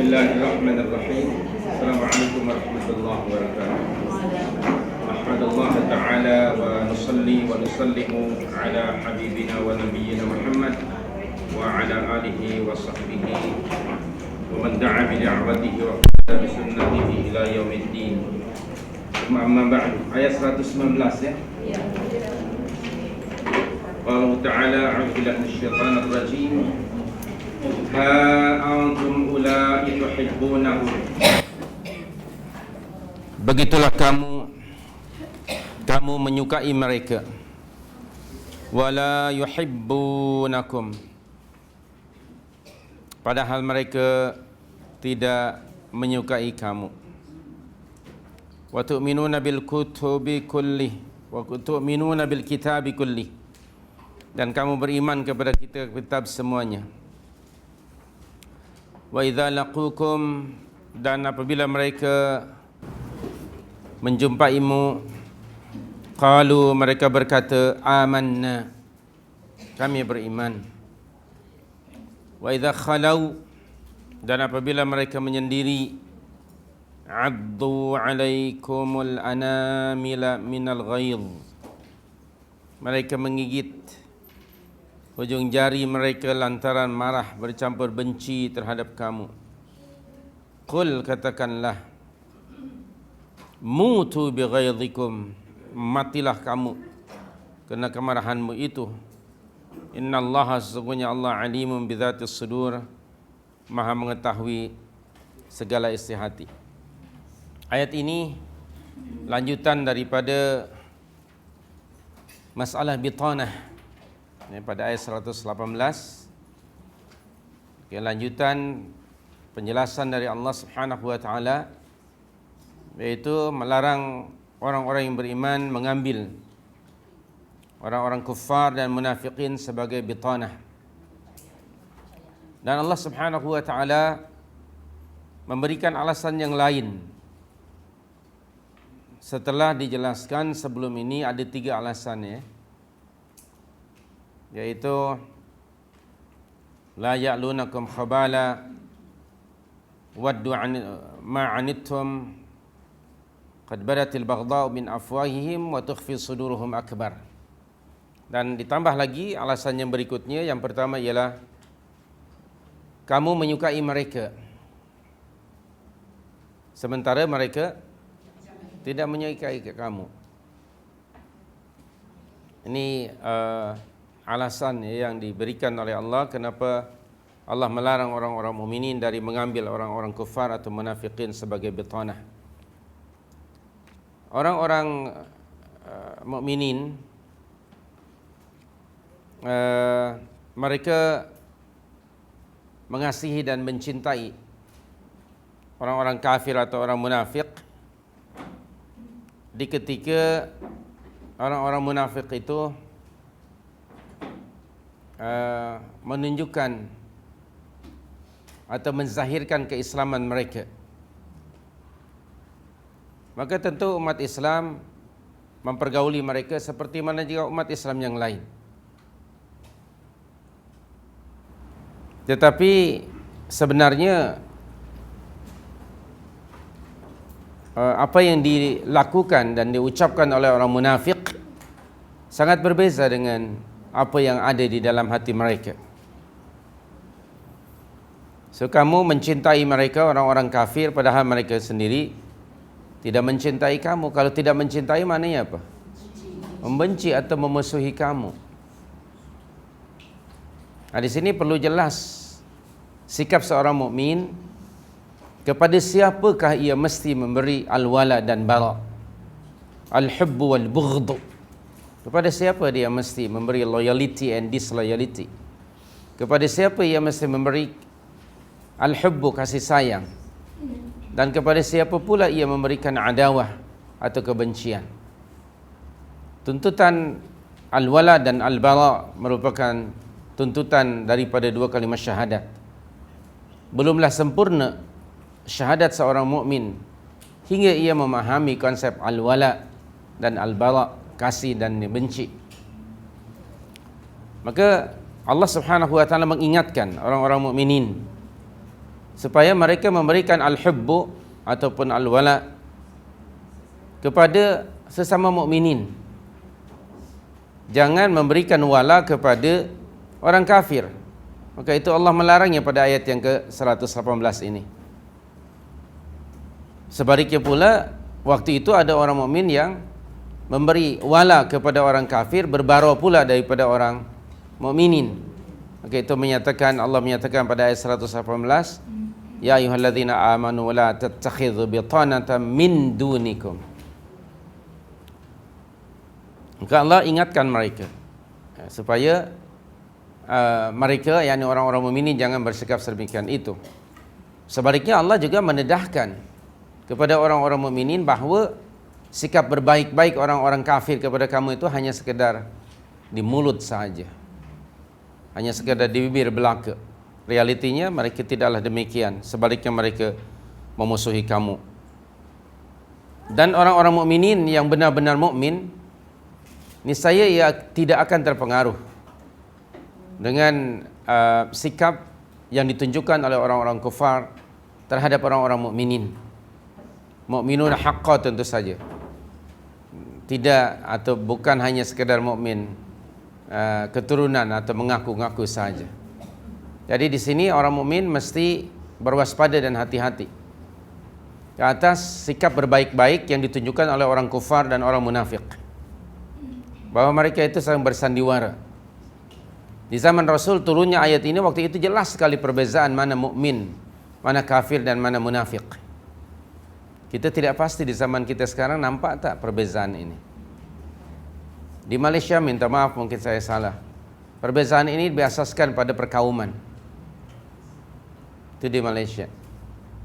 Bismillahirrahmanirrahim. Assalamualaikum warahmatullahi wabarakatuh. Alhamdulillah ta'ala wa nusalli wa nusallimu ala habibina wa nabiyyina Muhammad wa ala alihi wa sahbihi wa man da'a bi da'watihi wa qada bi sunnatihi ila yaumiddin. Amma ba'du. Ayat 119 ya. Allah Ta'ala a'udzu billahi minasyaitonir rajim. Ha antum ulai tuhibbunahu. Begitulah kamu menyukai mereka. Wala yuhibbunakum. Padahal mereka tidak menyukai kamu. Wa tu'minuna bil kutubi kullih wa tu'minuna bil kitabi kullih. Dan kamu beriman kepada kitab semuanya. Wa idza laqukum, dan apabila mereka menjumpaimu, qalu, mereka berkata, amanna, kami beriman. Wa idza khalau, dan apabila mereka menyendiri, addu alaikumul anamila minal ghaidh, mereka menggigit ujung jari mereka lantaran marah bercampur benci terhadap kamu. Qul, katakanlah, mutu bi ghaidhikum, matilah kamu kerana kemarahanmu itu. Innallaha, sesungguhnya Allah, alimun bi dhatis sudur, maha mengetahui segala isi hati. Ayat ini lanjutan daripada masalah bitanah pada ayat 118. Lanjutan penjelasan dari Allah Subhanahu wa taala, yaitu melarang orang-orang yang beriman mengambil orang-orang kufar dan munafikin sebagai bitanah. Dan Allah Subhanahu wa taala memberikan alasan yang lain. Setelah dijelaskan sebelum ini ada 3 alasan ya. Yaitu la ya'lunakum khabala waddu ma 'anittum qad badatil baghdha'u min afwahihim wa tukhfi suduruhum akbar. Dan ditambah lagi alasan yang berikutnya. Yang pertama ialah kamu menyukai mereka sementara mereka tidak menyukai kamu. Ini alasan yang diberikan oleh Allah kenapa Allah melarang orang-orang mukminin dari mengambil orang-orang kufar atau munafikin sebagai bitanah. Orang-orang mukminin mereka mengasihi dan mencintai orang-orang kafir atau orang munafik di ketika orang-orang munafik itu menunjukkan atau menzahirkan keislaman mereka. Maka tentu umat Islam mempergauli mereka seperti mana juga umat Islam yang lain. Tetapi sebenarnya apa yang dilakukan dan diucapkan oleh orang munafik sangat berbeza dengan apa yang ada di dalam hati mereka. So kamu mencintai mereka, orang-orang kafir, padahal mereka sendiri tidak mencintai kamu. Kalau tidak mencintai maknanya apa? Membenci atau memusuhi kamu. Nah, di sini perlu jelas sikap seorang mukmin kepada siapakah ia mesti memberi al-wala dan bara, al-hubbu wal bughdhu. Kepada siapa dia mesti memberi loyalty and disloyalty? Kepada siapa ia mesti memberi al-hubbu, kasih sayang? Dan kepada siapa pula ia memberikan adawah atau kebencian? Tuntutan al-wala dan al-bara merupakan tuntutan daripada 2 kalimat syahadat. Belumlah sempurna syahadat seorang mukmin hingga ia memahami konsep al-wala dan al-bara, kasih dan benci. Maka Allah Subhanahu wa taala mengingatkan orang-orang mukminin supaya mereka memberikan al-hubbu ataupun al-wala kepada sesama mukminin. Jangan memberikan wala kepada orang kafir. Maka itu Allah melarangnya pada ayat yang ke-118 ini. Sebaliknya pula, waktu itu ada orang mukmin yang memberi wala kepada orang kafir, berbarau pula daripada orang mukminin. Maka itu menyatakan, Allah menyatakan pada ayat 118, ya ayyuhalladzina amanu la tattakhidhu bitanatan min dunikum. Maka Allah ingatkan mereka supaya mereka, yakni orang-orang mukminin, jangan bersikap sedemikian itu. Sebaliknya Allah juga mendedahkan kepada orang-orang mukminin bahawa sikap berbaik-baik orang-orang kafir kepada kamu itu hanya sekedar di mulut saja, hanya sekedar di bibir belaka. Realitinya mereka tidaklah demikian. Sebaliknya mereka memusuhi kamu. Dan orang-orang mukminin yang benar-benar mukmin, niscaya ia tidak akan terpengaruh dengan sikap yang ditunjukkan oleh orang-orang kufar terhadap orang-orang mukminin. Mukminun haqqa tentu saja. Tidak atau bukan hanya sekedar mukmin keturunan atau mengaku-ngaku saja. Jadi di sini orang mukmin mesti berwaspada dan hati-hati ke atas sikap berbaik-baik yang ditunjukkan oleh orang kufar dan orang munafik, bahwa mereka itu saling bersandiwara. Di zaman Rasul turunnya ayat ini, waktu itu jelas sekali perbezaan mana mukmin, mana kafir dan mana munafik. Kita tidak pasti di zaman kita sekarang nampak tak perbezaan ini. Di Malaysia, minta maaf mungkin saya salah, perbezaan ini diasaskan pada perkauman. Itu di Malaysia.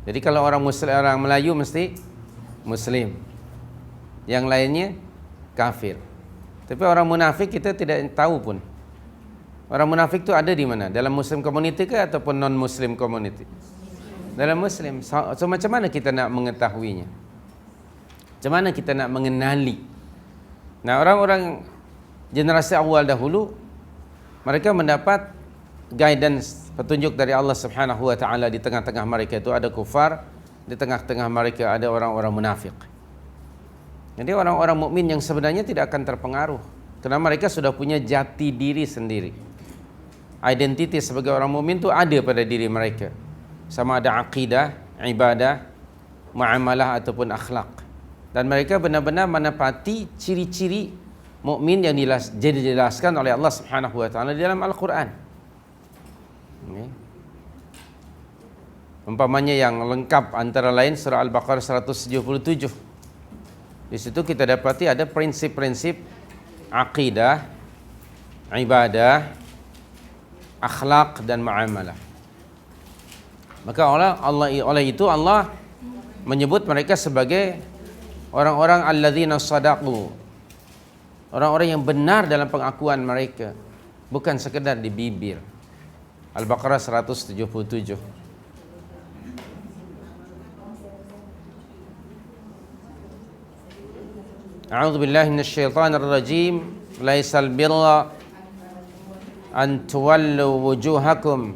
Jadi kalau orang Muslim, orang Melayu mesti Muslim, yang lainnya kafir. Tapi orang munafik kita tidak tahu pun. Orang munafik itu ada di mana? Dalam Muslim community ke ataupun non-Muslim community? Dalam Muslim. So macam mana kita nak mengetahuinya? Macam mana kita nak mengenali? Nah, orang-orang generasi awal dahulu, mereka mendapat guidance, petunjuk dari Allah Subhanahu wa taala. Di tengah-tengah mereka itu ada kufar, di tengah-tengah mereka ada orang-orang munafik. Jadi orang-orang mukmin yang sebenarnya tidak akan terpengaruh, karena mereka sudah punya jati diri sendiri. Identiti sebagai orang mukmin itu ada pada diri mereka. Sama ada akidah, ibadah, muamalah ataupun akhlak. Dan mereka benar-benar menepati ciri-ciri mukmin yang dijelaskan oleh Allah Subhanahu wa taala di dalam Al-Quran. Umpamanya yang lengkap antara lain surah Al-Baqarah 177. Di situ kita dapati ada prinsip-prinsip akidah, ibadah, akhlak dan muamalah. Maka oleh itu Allah menyebut mereka sebagai orang-orang alladzina sadaqu, orang-orang yang benar dalam pengakuan mereka, bukan sekedar di bibir. Al-Baqarah 177. A'udzu billahi minasyaitonir rajim. Laisal birra an tuwallu wujuhakum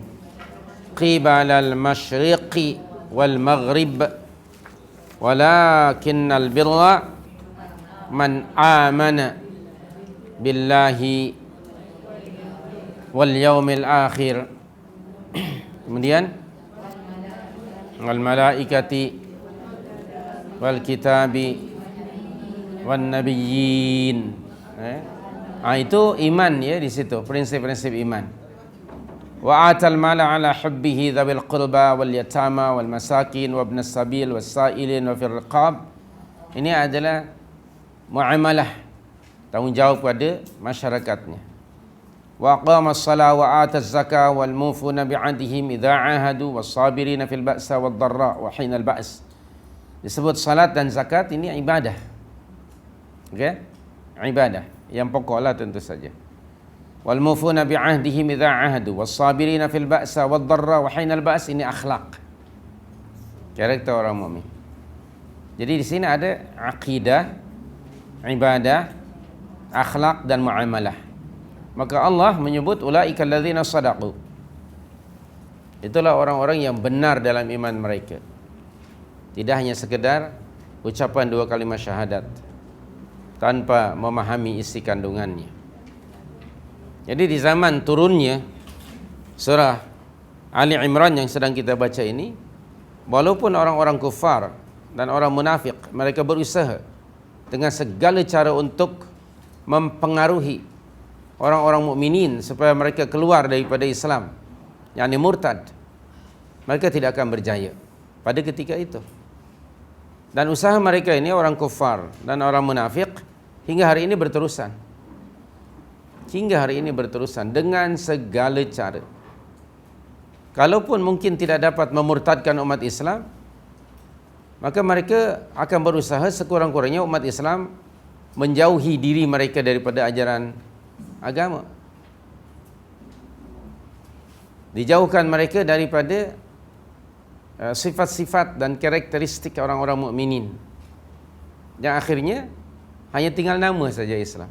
qibalal masyriqi wal maghrib walakinnal birra man amana billahi wal yaumil akhir. Kemudian wal malaikati wal kitabi wan nabiyyin. Itu iman ya, di situ prinsip-prinsip iman. Wa atal mala ala hubbihi dzawil qurba wal yatama wal masakin wa ibnas sabil was sa'ilin wa fil riqab. Ini adalah muamalah, tanggung jawab pada masyarakatnya. Wa aqamas salat wa ataz zakah wal mufuna bi'ahdihim idza ahadu was sabirina fil ba'sa wad dharra wa hinal ba's. Disebut salat dan zakat ini ibadah. Okey? Ibadah yang pokoklah tentu saja. Wal mufuna bi'ahdihim idza ahadu was sabirina fil ba'sa wad dharra wa hinal ba's, ini akhlak. Karakter orang mukmin. Jadi di sini ada akidah, ibadah, akhlak dan muamalah. Maka Allah menyebut ulaika alladzina sadaqu. Itulah orang-orang yang benar dalam iman mereka. Tidak hanya sekedar ucapan 2 kalimat syahadat tanpa memahami isi kandungannya. Jadi di zaman turunnya surah Ali Imran yang sedang kita baca ini, walaupun orang-orang kufar dan orang munafik mereka berusaha dengan segala cara untuk mempengaruhi orang-orang mukminin supaya mereka keluar daripada Islam, yakni murtad, mereka tidak akan berjaya pada ketika itu. Dan usaha mereka ini, orang kufar dan orang munafik, hingga hari ini berterusan. Hingga hari ini berterusan dengan segala cara. Kalaupun mungkin tidak dapat memurtadkan umat Islam, maka mereka akan berusaha sekurang-kurangnya umat Islam menjauhi diri mereka daripada ajaran agama. Dijauhkan mereka daripada sifat-sifat dan karakteristik orang-orang mukminin, yang akhirnya hanya tinggal nama saja Islam.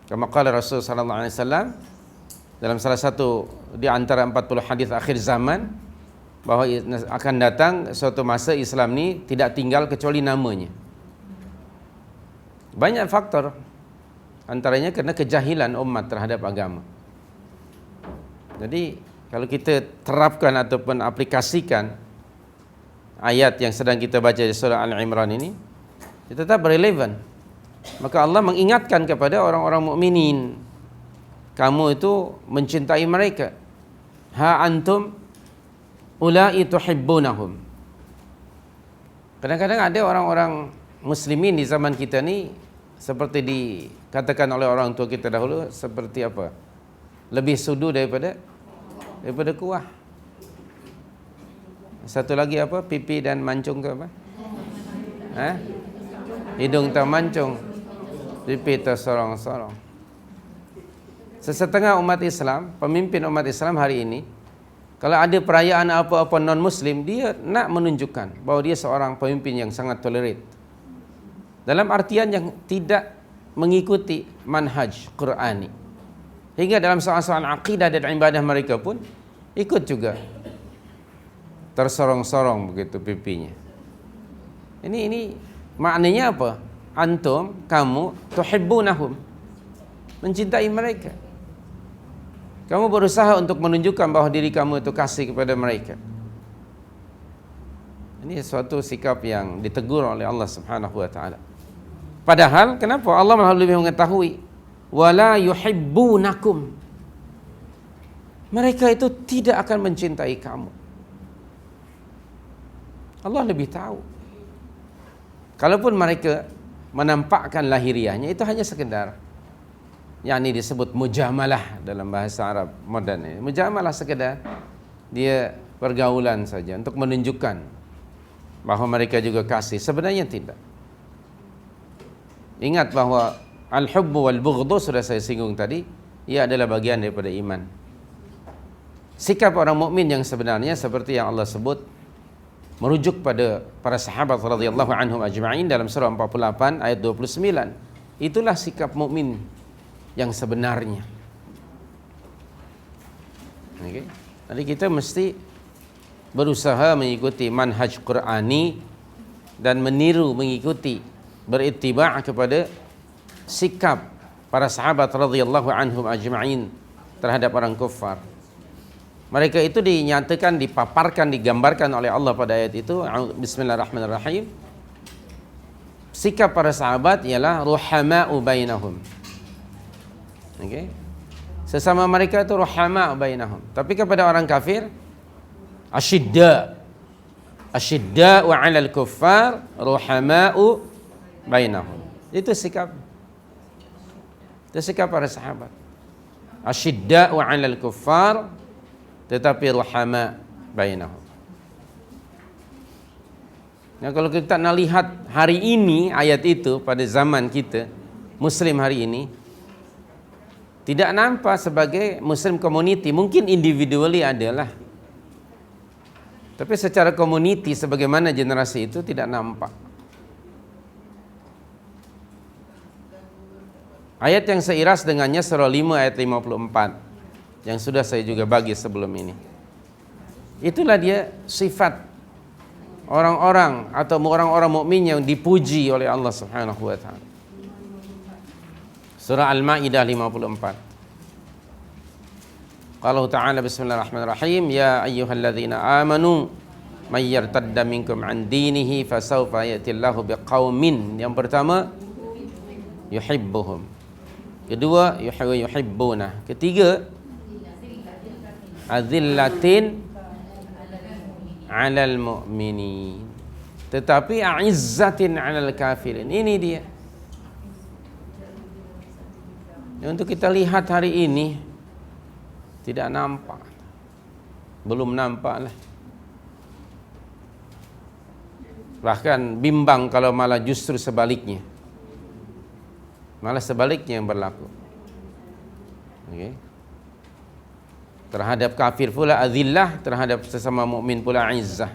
Kama qala Rasul sallallahu alaihi wasallam dalam salah satu di antara 40 hadis akhir zaman, bahawa akan datang suatu masa Islam ni tidak tinggal kecuali namanya. Banyak faktor, antaranya kerana kejahilan umat terhadap agama. Jadi kalau kita terapkan ataupun aplikasikan ayat yang sedang kita baca di surah Al-Imran ini, dia tetap relevan. Maka Allah mengingatkan kepada orang-orang mukminin, kamu itu mencintai mereka. Ha antum ulai tuhibbunahum. Kadang-kadang ada orang-orang muslimin di zaman kita ni, seperti dikatakan oleh orang tua kita dahulu, seperti apa? Lebih sudu daripada kuah. Satu lagi apa? Pipi dan mancung ke apa? Hidung tak mancung, pipi tersorong-sorong. Sesetengah umat Islam, pemimpin umat Islam hari ini, kalau ada perayaan apa-apa non-Muslim, dia nak menunjukkan bahawa dia seorang pemimpin yang sangat tolerate, dalam artian yang tidak mengikuti manhaj Qur'ani. Hingga dalam soal-soal akidah dan ibadah mereka pun ikut juga tersorong-sorong begitu pipinya. Ini maknanya apa? Antum, kamu tuhibbunahum, mencintai mereka. Kamu berusaha untuk menunjukkan bahawa diri kamu itu kasih kepada mereka. Ini suatu sikap yang ditegur oleh Allah Subhanahu wa taala. Padahal kenapa Allah malah lebih mengetahui, wala yuhibbunakum, mereka itu tidak akan mencintai kamu. Allah lebih tahu. Kalaupun mereka menampakkan lahiriahnya, itu hanya sekedar, yakni disebut mujamalah dalam bahasa Arab moden ini. Mujamalah sekedar dia pergaulan saja untuk menunjukkan bahawa mereka juga kasih. Sebenarnya tidak. Ingat bahawa al-hubbu wal-bughdhu sudah saya singgung tadi, ia adalah bagian daripada iman. Sikap orang mukmin yang sebenarnya seperti yang Allah sebut, merujuk pada para sahabat radhiyallahu anhum ajma'in dalam surah 48 ayat 29. Itulah sikap mukmin yang sebenarnya. Okay. Jadi kita mesti berusaha mengikuti manhaj Qur'ani dan meniru, mengikuti, berittiba' kepada sikap para sahabat radhiyallahu anhum ajma'in terhadap orang kufar. Mereka itu dinyatakan, dipaparkan, digambarkan oleh Allah pada ayat itu. Bismillahirrahmanirrahim. Sikap para sahabat ialah ruhama'u bainahum. Okay. Sesama mereka itu ruhama'u bainahum. Tapi kepada orang kafir, asyidda wa 'alal kuffar ruhama'u bainahum. Itu sikap para sahabat. Asyidda wa 'alal kuffar, tetapi ruhama bainahum. Nah, kalau kita nak lihat hari ini ayat itu pada zaman kita, Muslim hari ini, tidak nampak sebagai Muslim community. Mungkin individually adalah, tapi secara community sebagaimana generasi itu tidak nampak. Ayat yang seiras dengannya surah 5 ayat 54. yang sudah saya juga bagi sebelum ini. Itulah dia sifat orang-orang atau orang-orang mukmin yang dipuji oleh Allah Subhanahu wa taala. Surah Al-Maidah 54. Qala ta'ala bismillahirrahmanirrahim, ya ayyuhalladzina amanu may yartadda minkum an dinihi fasawfa ya'tillahu biqaumin. Yang pertama, yuhibbuhum. Kedua, yuhibbuna. Ketiga, azillatin 'alal mu'minin, tetapi a'izzatin 'alal kafirin. Ini dia. Untuk kita lihat hari ini tidak nampak. Belum nampak lah. Bahkan bimbang kalau malah justru sebaliknya. Malah sebaliknya yang berlaku. Okay. Terhadap kafir pula azillah, terhadap sesama mukmin pula izzah.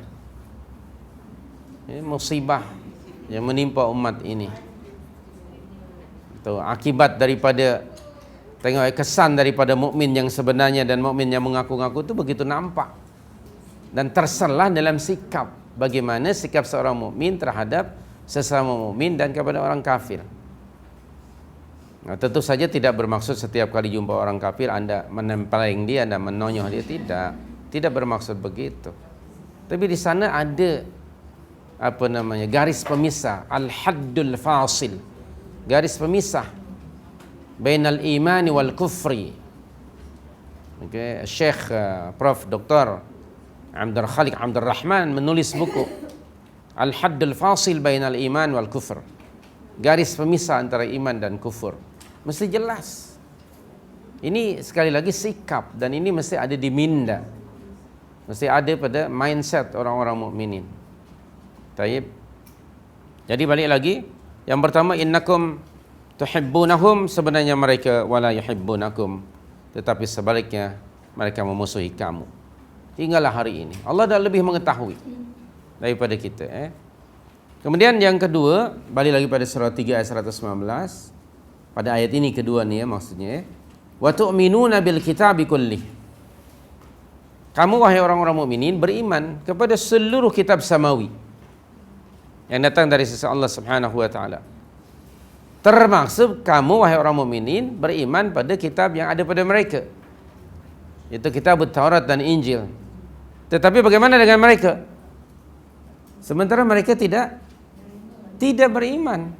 Ini musibah yang menimpa umat ini. Itu akibat daripada tengok kesan daripada mukmin yang sebenarnya dan mukmin yang mengaku-ngaku itu begitu nampak. Dan terselah dalam sikap. Bagaimana sikap seorang mukmin terhadap sesama mukmin dan kepada orang kafir. Nah, tentu saja tidak bermaksud setiap kali jumpa orang kafir Anda menempeleng dia, Anda menonyoh dia, tidak. Tidak bermaksud begitu. Tapi di sana ada garis pemisah, al-haddul fasil. Garis pemisah bainal imani wal kufri. Okay. Syekh Prof. Dr. Abdul Khaliq Abdul Rahman menulis buku Al-Haddul Fasil Bainal Iman wal Kufr. Garis pemisah antara iman dan kufur. Mesti jelas. Ini sekali lagi sikap, dan ini mesti ada di minda. Mesti ada pada mindset orang-orang mukminin. Taib. Jadi balik lagi, yang pertama, innakum tuhibbunahum, sebenarnya mereka wala yuhibbunakum, tetapi sebaliknya mereka memusuhi kamu. Hinggalah hari ini Allah dah lebih mengetahui daripada kita. Kemudian yang kedua, balik lagi pada surah 3 ayat 119. Pada ayat ini kedua ni maksudnya, wa tu'minuna bil kitabi kullih. Kamu wahai orang-orang mukminin beriman kepada seluruh kitab samawi yang datang dari sisi Allah Subhanahu wa taala. Termaksud kamu wahai orang mukminin beriman pada kitab yang ada pada mereka, yaitu kitab Taurat dan Injil. Tetapi bagaimana dengan mereka? Sementara mereka tidak beriman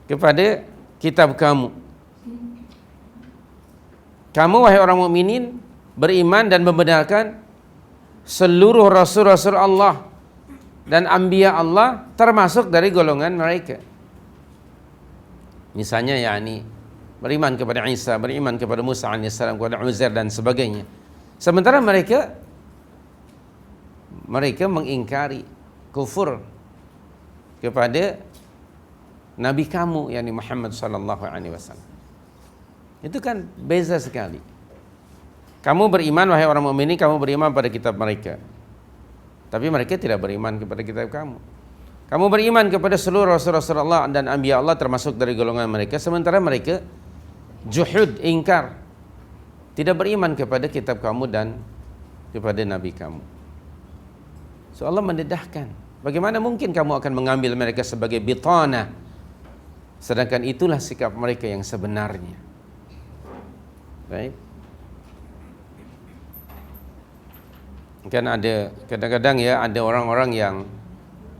kepada kitab kamu. Kamu wahai orang mukminin beriman dan membenarkan seluruh rasul-rasul Allah dan anbiya Allah, termasuk dari golongan mereka. Misalnya beriman kepada Isa, beriman kepada Musa alaihissalam, kepada Uzair dan sebagainya. Sementara mereka mengingkari, kufur kepada Nabi kamu, yakni Muhammad sallallahu alaihi wasallam. Itu kan beza sekali. Kamu beriman wahai orang mukmin, kamu beriman pada kitab mereka. Tapi mereka tidak beriman kepada kitab kamu. Kamu beriman kepada seluruh rasul-rasul Allah dan anbiya Allah, termasuk dari golongan mereka, sementara mereka juhud, ingkar, tidak beriman kepada kitab kamu dan kepada nabi kamu. So Allah mendedahkan, bagaimana mungkin kamu akan mengambil mereka sebagai bitanah, sedangkan itulah sikap mereka yang sebenarnya. Baik. Kan ada kadang-kadang ada orang-orang yang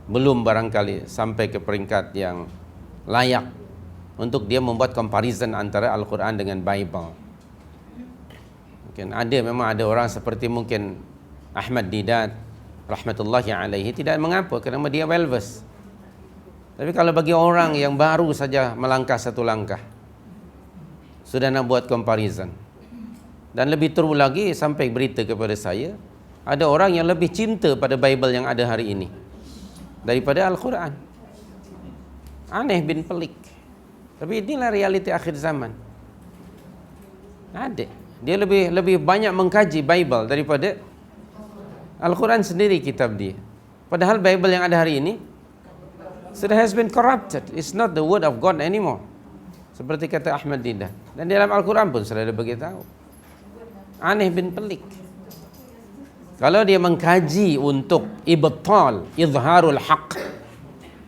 belum barangkali sampai ke peringkat yang layak untuk dia membuat comparison antara Al-Quran dengan Bible. Mungkin memang ada orang seperti mungkin Ahmad Didat rahmatullahi alaihi tidak mengapa kerana dia well versed. Tapi kalau bagi orang yang baru saja melangkah satu langkah, sudah nak buat comparison. Dan lebih teruk lagi, sampai berita kepada saya, ada orang yang lebih cinta pada Bible yang ada hari ini daripada Al-Quran. Aneh bin pelik. Tapi inilah realiti akhir zaman. Ada. Dia lebih banyak mengkaji Bible daripada Al-Quran sendiri, kitab dia. Padahal Bible yang ada hari ini sudah has been corrupted. It's not the word of God anymore. Seperti kata Ahmad Didat. Dan dalam Al-Quran pun sudah ada beritahu. Aneh bin pelik. Kalau dia mengkaji untuk ibtal, izharul haq,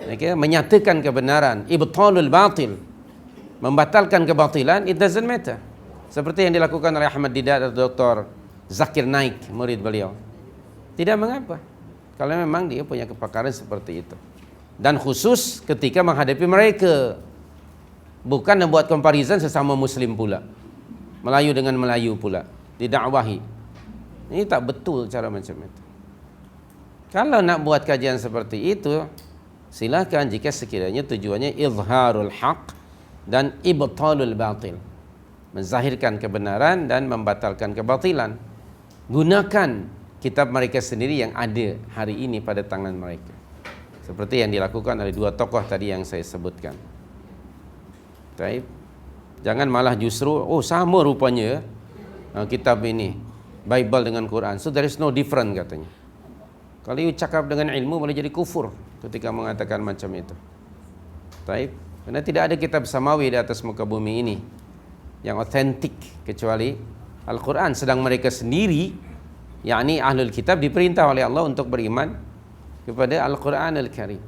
okay, menyatakan kebenaran, ibtalul batil, membatalkan kebatilan, it doesn't matter. Seperti yang dilakukan oleh Ahmad Didat atau Dr. Zakir Naik, murid beliau. Tidak mengapa, kalau memang dia punya kepakaran seperti itu. Dan khusus ketika menghadapi mereka, bukan membuat comparison sesama Muslim pula, Melayu dengan Melayu pula, didakwahi. Ini tak betul cara macam itu. Kalau nak buat kajian seperti itu, silakan jika sekiranya tujuannya izharul haq dan ibtalul batil, menzahirkan kebenaran dan membatalkan kebatilan. Gunakan kitab mereka sendiri yang ada hari ini pada tangan mereka, seperti yang dilakukan oleh dua tokoh tadi yang saya sebutkan. Baik. Jangan malah justru sama rupanya kitab ini Bible dengan Quran, so there is no different katanya. Kalau you cakap dengan ilmu boleh jadi kufur ketika mengatakan macam itu. Baik. Karena tidak ada kitab samawi di atas muka bumi ini yang otentik kecuali Al-Quran. Sedang mereka sendiri, yakni ahlul kitab, diperintah oleh Allah untuk beriman kepada Al-Quran Al-Karim.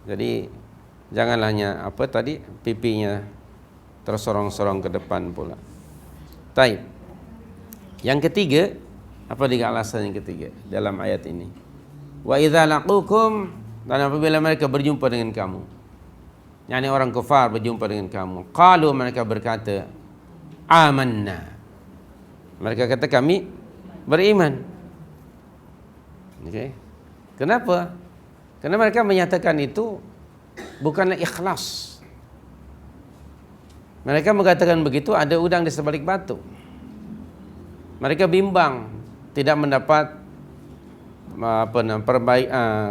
Jadi jangan hanya pipinya tersorong-sorong ke depan pula. Baik. Yang ketiga, apa dia alasan yang ketiga dalam ayat ini? Wa idza laqukum, dan apabila mereka berjumpa dengan kamu, yakni orang kafir berjumpa dengan kamu, qalu, mereka berkata, amanna. Mereka kata kami beriman. Okey. Kenapa? Karena mereka menyatakan itu bukanlah ikhlas. Mereka mengatakan begitu ada udang di sebalik batu. Mereka bimbang tidak mendapat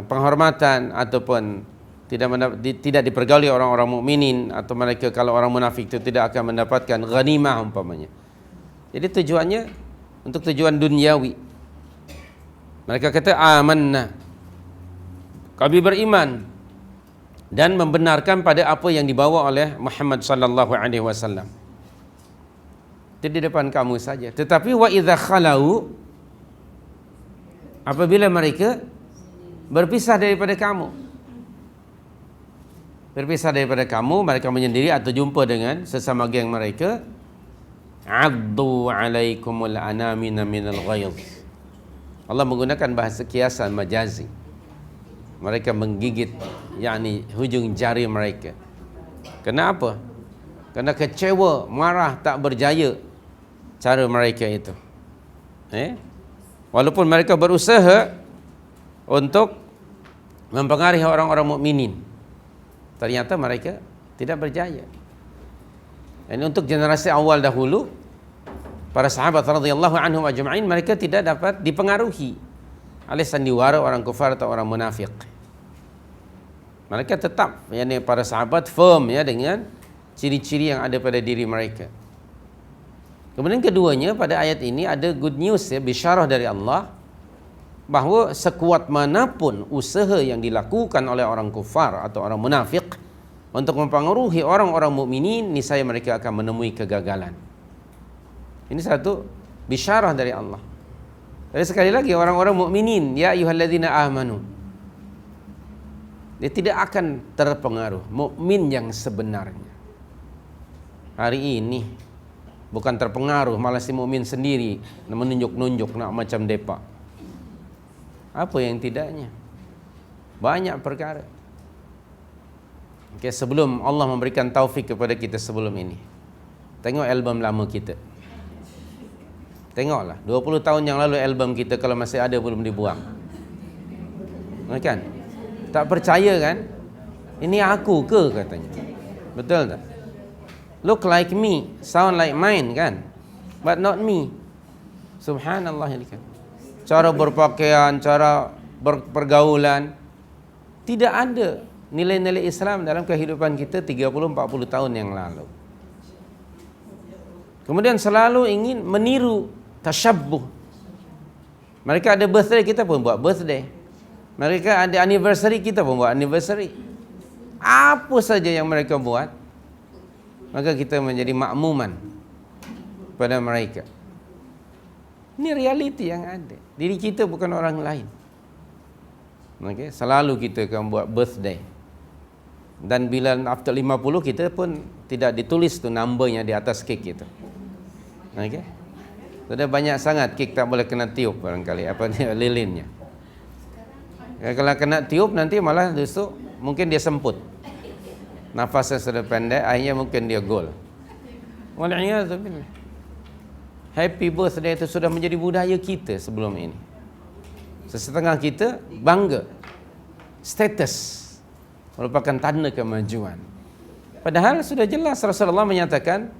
penghormatan ataupun tidak dipergauli orang-orang mukminin, atau mereka kalau orang munafik itu tidak akan mendapatkan ghanimah umpamanya. Jadi tujuannya untuk tujuan duniawi. Mereka kata amanna, kami beriman dan membenarkan pada apa yang dibawa oleh Muhammad sallallahu alaihi wasallam. Itu di depan kamu saja. Tetapi wa idza khalau, apabila mereka berpisah daripada kamu, mereka menyendiri atau jumpa dengan sesama geng mereka, addu alaikumul anamina minal ghayz. Allah menggunakan bahasa kiasan majazi. Mereka menggigit, yakni hujung jari mereka. Kenapa? Kerana kecewa, marah, tak berjaya cara mereka itu. Walaupun mereka berusaha untuk mempengaruhi orang-orang mukminin, ternyata mereka tidak berjaya. Ini untuk generasi awal dahulu, para sahabat radhiyallahu anhum ajma'in, mereka tidak dapat dipengaruhi oleh sandiwara orang kafir atau orang munafik. Mereka tetap, yakni para sahabat firm dengan ciri-ciri yang ada pada diri mereka. Kemudian keduanya, pada ayat ini ada good news, bisyarah dari Allah, bahawa sekuat manapun usaha yang dilakukan oleh orang kufar atau orang munafik untuk mempengaruhi orang-orang mukminin, niscaya mereka akan menemui kegagalan. Ini satu bisyarah dari Allah. Jadi sekali lagi, orang-orang mukminin, ya ayyuhalladzina amanu, dia tidak akan terpengaruh. Mukmin yang sebenarnya hari ini bukan terpengaruh, malah si mukmin sendiri menunjuk-nunjuk nak macam depa. Apa yang tidaknya? Banyak perkara. Okay, sebelum Allah memberikan taufik kepada kita sebelum ini, tengok album lama kita. Tengoklah, 20 tahun yang lalu album kita kalau masih ada belum dibuang. Kan? Tak percaya kan? Ini aku ke katanya. Betul tak? Look like me, sound like mine kan? But not me. Subhanallah ini kan. Cara berpakaian, cara pergaulan, tidak ada nilai-nilai Islam dalam kehidupan kita 30-40 tahun yang lalu. Kemudian selalu ingin meniru, tasyabbuh. Mereka ada birthday, kita pun buat birthday. Mereka ada anniversary, kita pun buat anniversary. Apa saja yang mereka buat, maka kita menjadi makmuman. pada mereka. Ini realiti yang ada. Diri kita bukan orang lain. Okay? Selalu kita akan buat birthday. Dan bila after 50 kita pun tidak ditulis tu numbernya di atas kek itu. Okay? Sudah banyak sangat kek tak boleh kena tiup barangkali apa ni lilinnya. Kalau kena tiup nanti malah justru mungkin dia semput. Nafasnya sudah pendek, akhirnya mungkin dia gol. Wal'iyadzubillah. Happy birthday itu sudah menjadi budaya kita sebelum ini. Sesetengah kita bangga. Status merupakan tanda kemajuan. Padahal sudah jelas Rasulullah menyatakan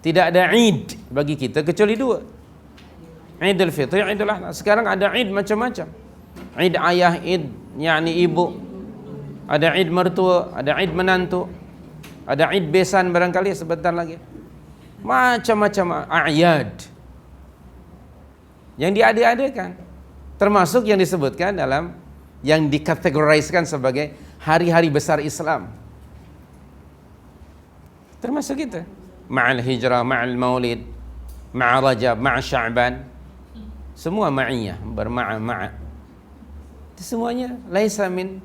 tidak ada Eid bagi kita kecuali dua. Idul Fitri, Idul Adha. Sekarang ada Eid macam-macam. Eid ayah, Eid yakni ibu. Ada Eid mertua, ada Eid menantu. Ada Eid besan barangkali sebentar lagi. Macam-macam a'yad yang diada-adakan, termasuk yang disebutkan dalam yang dikategoriskan sebagai hari-hari besar Islam, termasuk kita ma'al hijrah, ma'al maulid, ma'a rajab, ma'a sya'ban, semua ma'iyah, berma'a-ma'a. Itu semuanya laisa min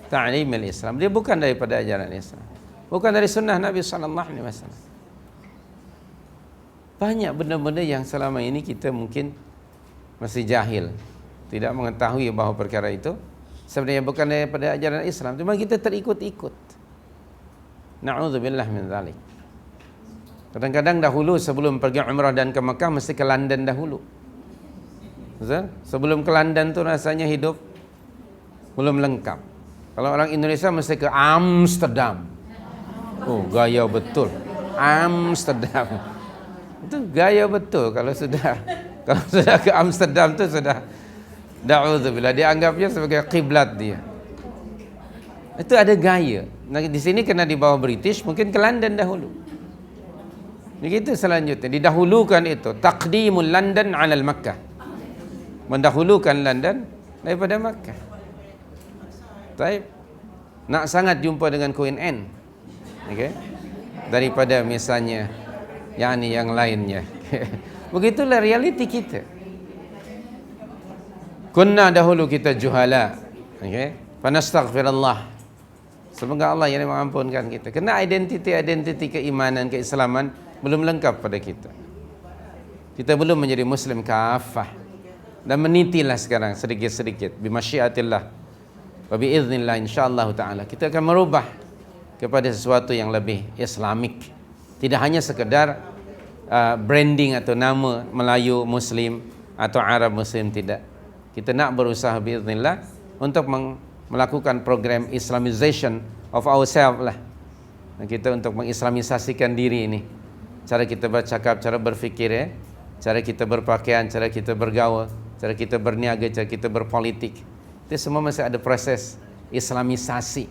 ta'limil Islam. Dia bukan daripada ajaran Islam, bukan dari sunnah Nabi sallallahu alaihi wasallam. Banyak benda-benda yang selama ini kita mungkin masih jahil, tidak mengetahui bahawa perkara itu sebenarnya bukan daripada ajaran Islam, cuma kita terikut-ikut. Na'udzubillah min dzalik. Kadang-kadang dahulu sebelum pergi umrah dan ke Mekah mesti ke London dahulu. Betul? Sebelum ke London tu rasanya hidup belum lengkap. Kalau orang Indonesia mesti ke Amsterdam. Oh, gaya betul. Amsterdam. Itu gaya betul kalau sudah ke Amsterdam tu sudah da'udzubillah, dia anggapnya sebagai kiblat dia. Itu ada gaya. Nah, di sini kena di bawah British, mungkin ke London dahulu. Begitu selanjutnya didahulukan itu taqdimul London 'alal Makkah. Mendahulukan London daripada Makkah. Baik. Nak sangat jumpa dengan Queen Anne. Okey. Daripada misalnya yang lainnya. Begitulah realiti kita. Kunna dahulu kita juhala. Okey. Fanastaghfirullah. Semoga Allah yang mengampunkan kita. Kerana identiti keimanan, keislaman belum lengkap pada kita. Kita belum menjadi muslim kafah. Dan menitilah sekarang sedikit-sedikit bimasyiatillah wa biiznillah insyaallah taala kita akan merubah kepada sesuatu yang lebih islamik. Tidak hanya sekedar branding atau nama Melayu Muslim atau Arab Muslim, tidak. Kita nak berusaha biiznillah untuk melakukan program Islamization of ourselves lah. Dan kita untuk mengislamisasikan diri ini. Cara kita bercakap, cara berfikir, cara kita berpakaian, cara kita bergaul, cara kita berniaga, cara kita berpolitik. Itu semua masih ada proses islamisasi.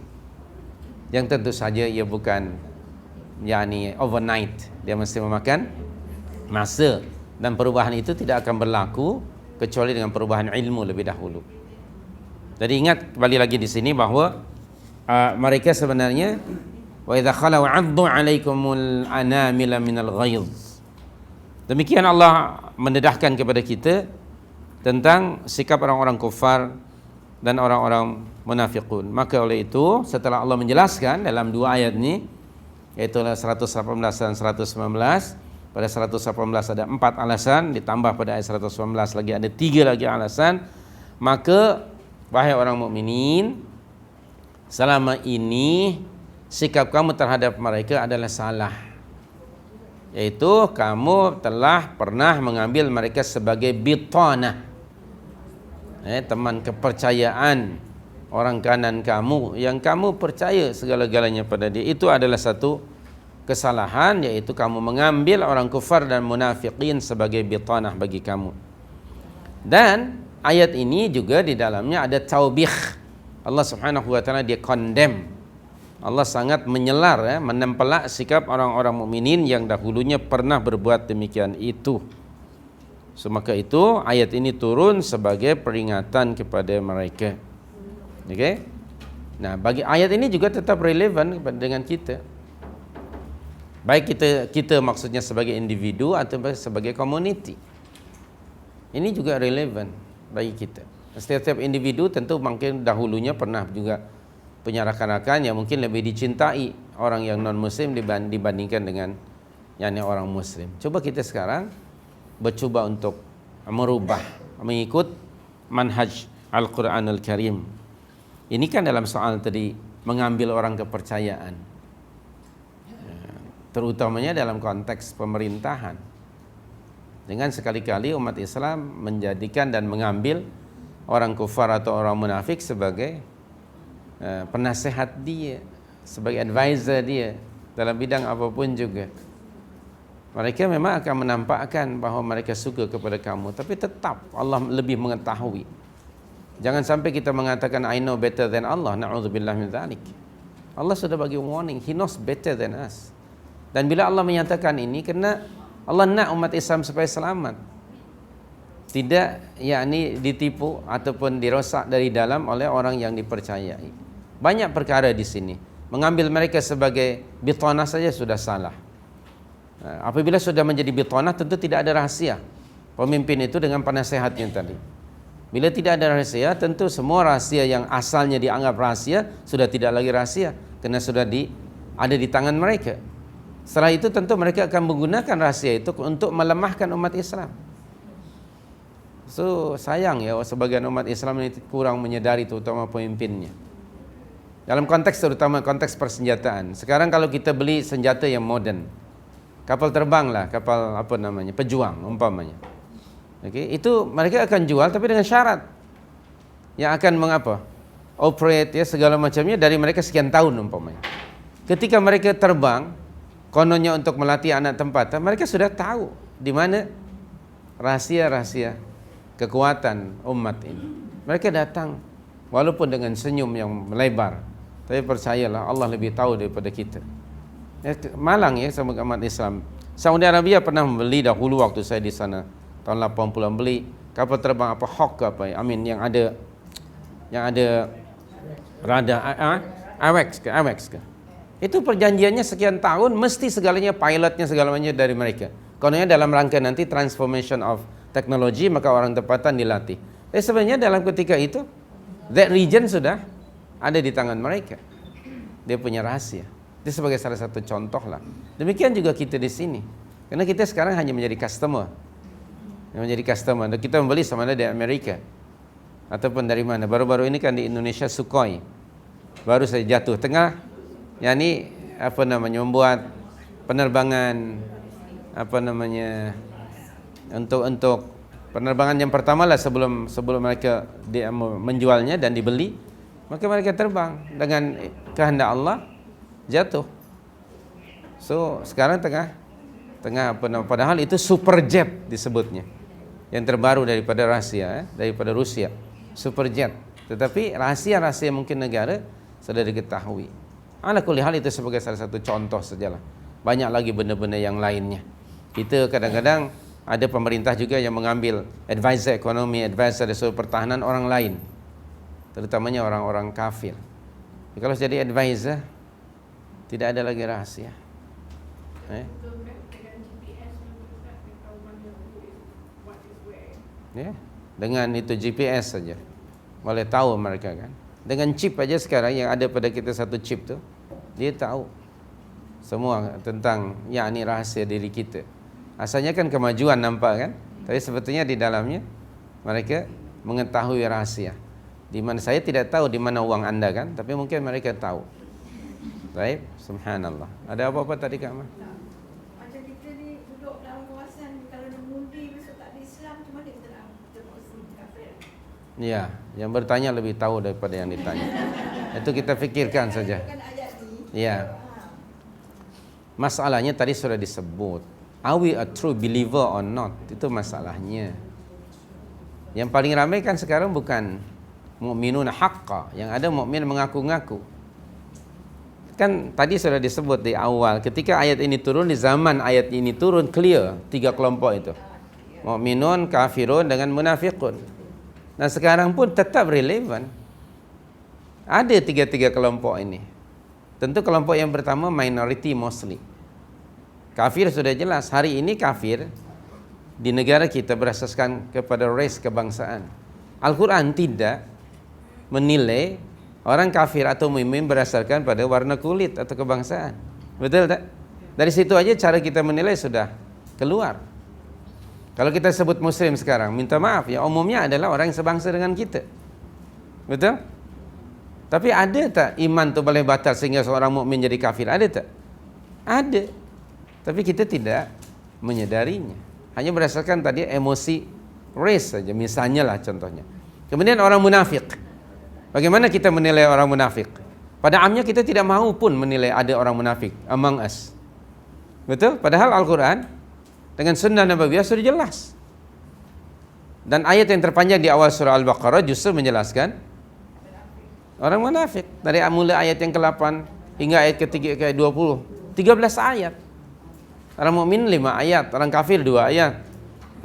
Yang tentu saja ia bukan overnight. Dia mesti memakan masa, dan perubahan itu tidak akan berlaku kecuali dengan perubahan ilmu lebih dahulu. Jadi ingat kembali lagi di sini bahawa mereka sebenarnya wa idza khalau 'addu 'alaikumul anamila minal ghaidh. Demikian Allah mendedahkan kepada kita tentang sikap orang-orang kufar dan orang-orang munafiqun. Maka oleh itu setelah Allah menjelaskan dalam dua ayat ini, yaitu 118 dan 119, pada 118 ada 4 alasan, ditambah pada ayat 119 lagi ada 3 lagi alasan. Maka wahai orang mukminin, selama ini sikap kamu terhadap mereka adalah salah, yaitu kamu telah pernah mengambil mereka sebagai bitanah, teman kepercayaan, orang kanan kamu yang kamu percaya segala-galanya pada dia. Itu adalah satu kesalahan, yaitu kamu mengambil orang kufar dan munafiqin sebagai bitanah bagi kamu. Dan ayat ini juga di dalamnya ada taubih. Allah Subhanahu wa taala dia condemn. Allah sangat menyelar, menempelak sikap orang-orang mukminin yang dahulunya pernah berbuat demikian itu. Semaka itu ayat ini turun sebagai peringatan kepada mereka. Okey. Nah, bagi ayat ini juga tetap relevan dengan kita. Baik kita maksudnya sebagai individu atau sebagai community. Ini juga relevan bagi kita. Setiap individu tentu mungkin dahulunya pernah juga punya rakan-rakan yang mungkin lebih dicintai orang yang non-muslim dibandingkan dengan yang orang muslim. Coba kita sekarang bercuba untuk merubah, mengikut manhaj Al-Quranul Karim. Ini kan dalam soal tadi mengambil orang kepercayaan, terutamanya dalam konteks pemerintahan. Dengan sekali-kali umat Islam menjadikan dan mengambil orang kufar atau orang munafik sebagai penasehat dia, sebagai advisor dia dalam bidang apapun juga. Mereka memang akan menampakkan bahawa mereka suka kepada kamu, tapi tetap Allah lebih mengetahui. Jangan sampai kita mengatakan I know better than Allah. Na'udzubillah min dzalik. Allah sudah bagi warning, He knows better than us. Dan bila Allah menyatakan ini, kerana Allah nak umat Islam supaya selamat, tidak yakni ditipu ataupun dirosak dari dalam oleh orang yang dipercayai. Banyak perkara di sini. Mengambil mereka sebagai bitanah saja sudah salah. Apabila sudah menjadi bitanah, tentu tidak ada rahasia pemimpin itu dengan penasehatnya tadi. Bila tidak ada rahasia, tentu semua rahasia yang asalnya dianggap rahasia sudah tidak lagi rahasia, kerana sudah ada di tangan mereka. Setelah itu tentu mereka akan menggunakan rahasia itu untuk melemahkan umat Islam. So sayang ya, sebagian umat Islam ini kurang menyadari, terutama pemimpinnya. Dalam konteks terutama konteks persenjataan. Sekarang kalau kita beli senjata yang moden, kapal terbang lah, kapal apa namanya, pejuang umpamanya. Okey, itu mereka akan jual tapi dengan syarat yang akan mengapa? Operate ya segala macamnya dari mereka sekian tahun umpamanya. Ketika mereka terbang, kononnya untuk melatih anak tempatan, mereka sudah tahu di mana rahasia-rahasia kekuatan umat ini. Mereka datang walaupun dengan senyum yang melebar, tapi percayalah Allah lebih tahu daripada kita. Malang ya sama umat Islam. Saudi Arabia pernah membeli dahulu waktu saya di sana tahun 80-an, beli kapal terbang apa Hawk ke apa, yang ada radar AWACS ke. Itu perjanjiannya sekian tahun, mesti segalanya, pilotnya segala macamnya dari mereka. Kononnya dalam rangka nanti transformation of technology, maka orang tempatan dilatih. Sebenarnya dalam ketika itu that region sudah ada di tangan mereka. Dia punya rahasia. Itu sebagai salah satu contoh lah. Demikian juga kita di sini. Karena kita sekarang hanya menjadi customer. Dan kita membeli sama ada dari Amerika ataupun dari mana. Baru-baru ini kan di Indonesia Sukhoi baru saja jatuh. Tengah yakni apa namanya, membuat penerbangan apa namanya, untuk penerbangan yang pertama lah sebelum mereka menjualnya dan dibeli, maka mereka terbang dengan kehendak Allah jatuh. So sekarang tengah apa nama, padahal itu superjet disebutnya, yang terbaru daripada daripada Rusia, superjet. Tetapi rahasia-rahasia mungkin negara sudah diketahui. Ala kulli hal itu sebagai salah satu contoh sajalah. Banyak lagi benda-benda yang lainnya. Kita kadang-kadang ada pemerintah juga yang mengambil advisor ekonomi, advisor dari sudut pertahanan orang lain, terutamanya orang-orang kafir. Kalau jadi advisor, tidak ada lagi rahasia. Ya, dengan itu GPS saja boleh tahu mereka kan. Dengan chip aja sekarang yang ada pada kita, satu chip tu, dia tahu semua tentang yakni rahasia diri kita. Asalnya kan kemajuan nampak kan, tapi sebetulnya di dalamnya mereka mengetahui rahasia. Di mana saya tidak tahu di mana uang anda kan, tapi mungkin mereka tahu. Baik, subhanallah. Ada apa-apa tadi Kak Mah? Macam kita ni duduk dalam kawasan, kalau nak mengundi besok tak ada Islam, cuma dia kita nak Muslim kafir. Ya, yang bertanya lebih tahu daripada yang ditanya. Itu kita fikirkan saja. Ya. Masalahnya tadi sudah disebut. Are we a true believer or not? Itu masalahnya. Yang paling ramai kan sekarang bukan mukminun haqqa, yang ada mukmin mengaku-ngaku. Kan tadi sudah disebut di awal, ketika ayat ini turun, di zaman ayat ini turun, clear tiga kelompok itu. Mukminun, kafirun dengan munafiqun. Nah sekarang pun tetap relevan. Ada tiga-tiga kelompok ini. Tentu kelompok yang pertama minority mostly. Kafir sudah jelas. Hari ini kafir di negara kita berasaskan kepada ras kebangsaan. Al-Quran tidak menilai orang kafir atau mukmin berdasarkan pada warna kulit atau kebangsaan. Betul tak? Dari situ aja cara kita menilai sudah keluar. Kalau kita sebut muslim sekarang, minta maaf ya, umumnya adalah orang yang sebangsa dengan kita. Betul? Tapi ada tak iman tu boleh batal sehingga seorang mukmin jadi kafir? Ada tak? Ada. Tapi kita tidak menyadarinya. Hanya berdasarkan tadi emosi race saja, misalnya lah contohnya. Kemudian orang munafik. Bagaimana kita menilai orang munafik? Pada amnya kita tidak mahu pun menilai ada orang munafik among us. Betul? Padahal Al-Quran dengan sunnah Nabawiyah sudah jelas. Dan ayat yang terpanjang di awal surah Al-Baqarah justru menjelaskan orang munafik. Dari mulai ayat yang ke-8 hingga ayat ke-20. 13 ayat. Orang mukmin 5 ayat, orang kafir 2 ayat.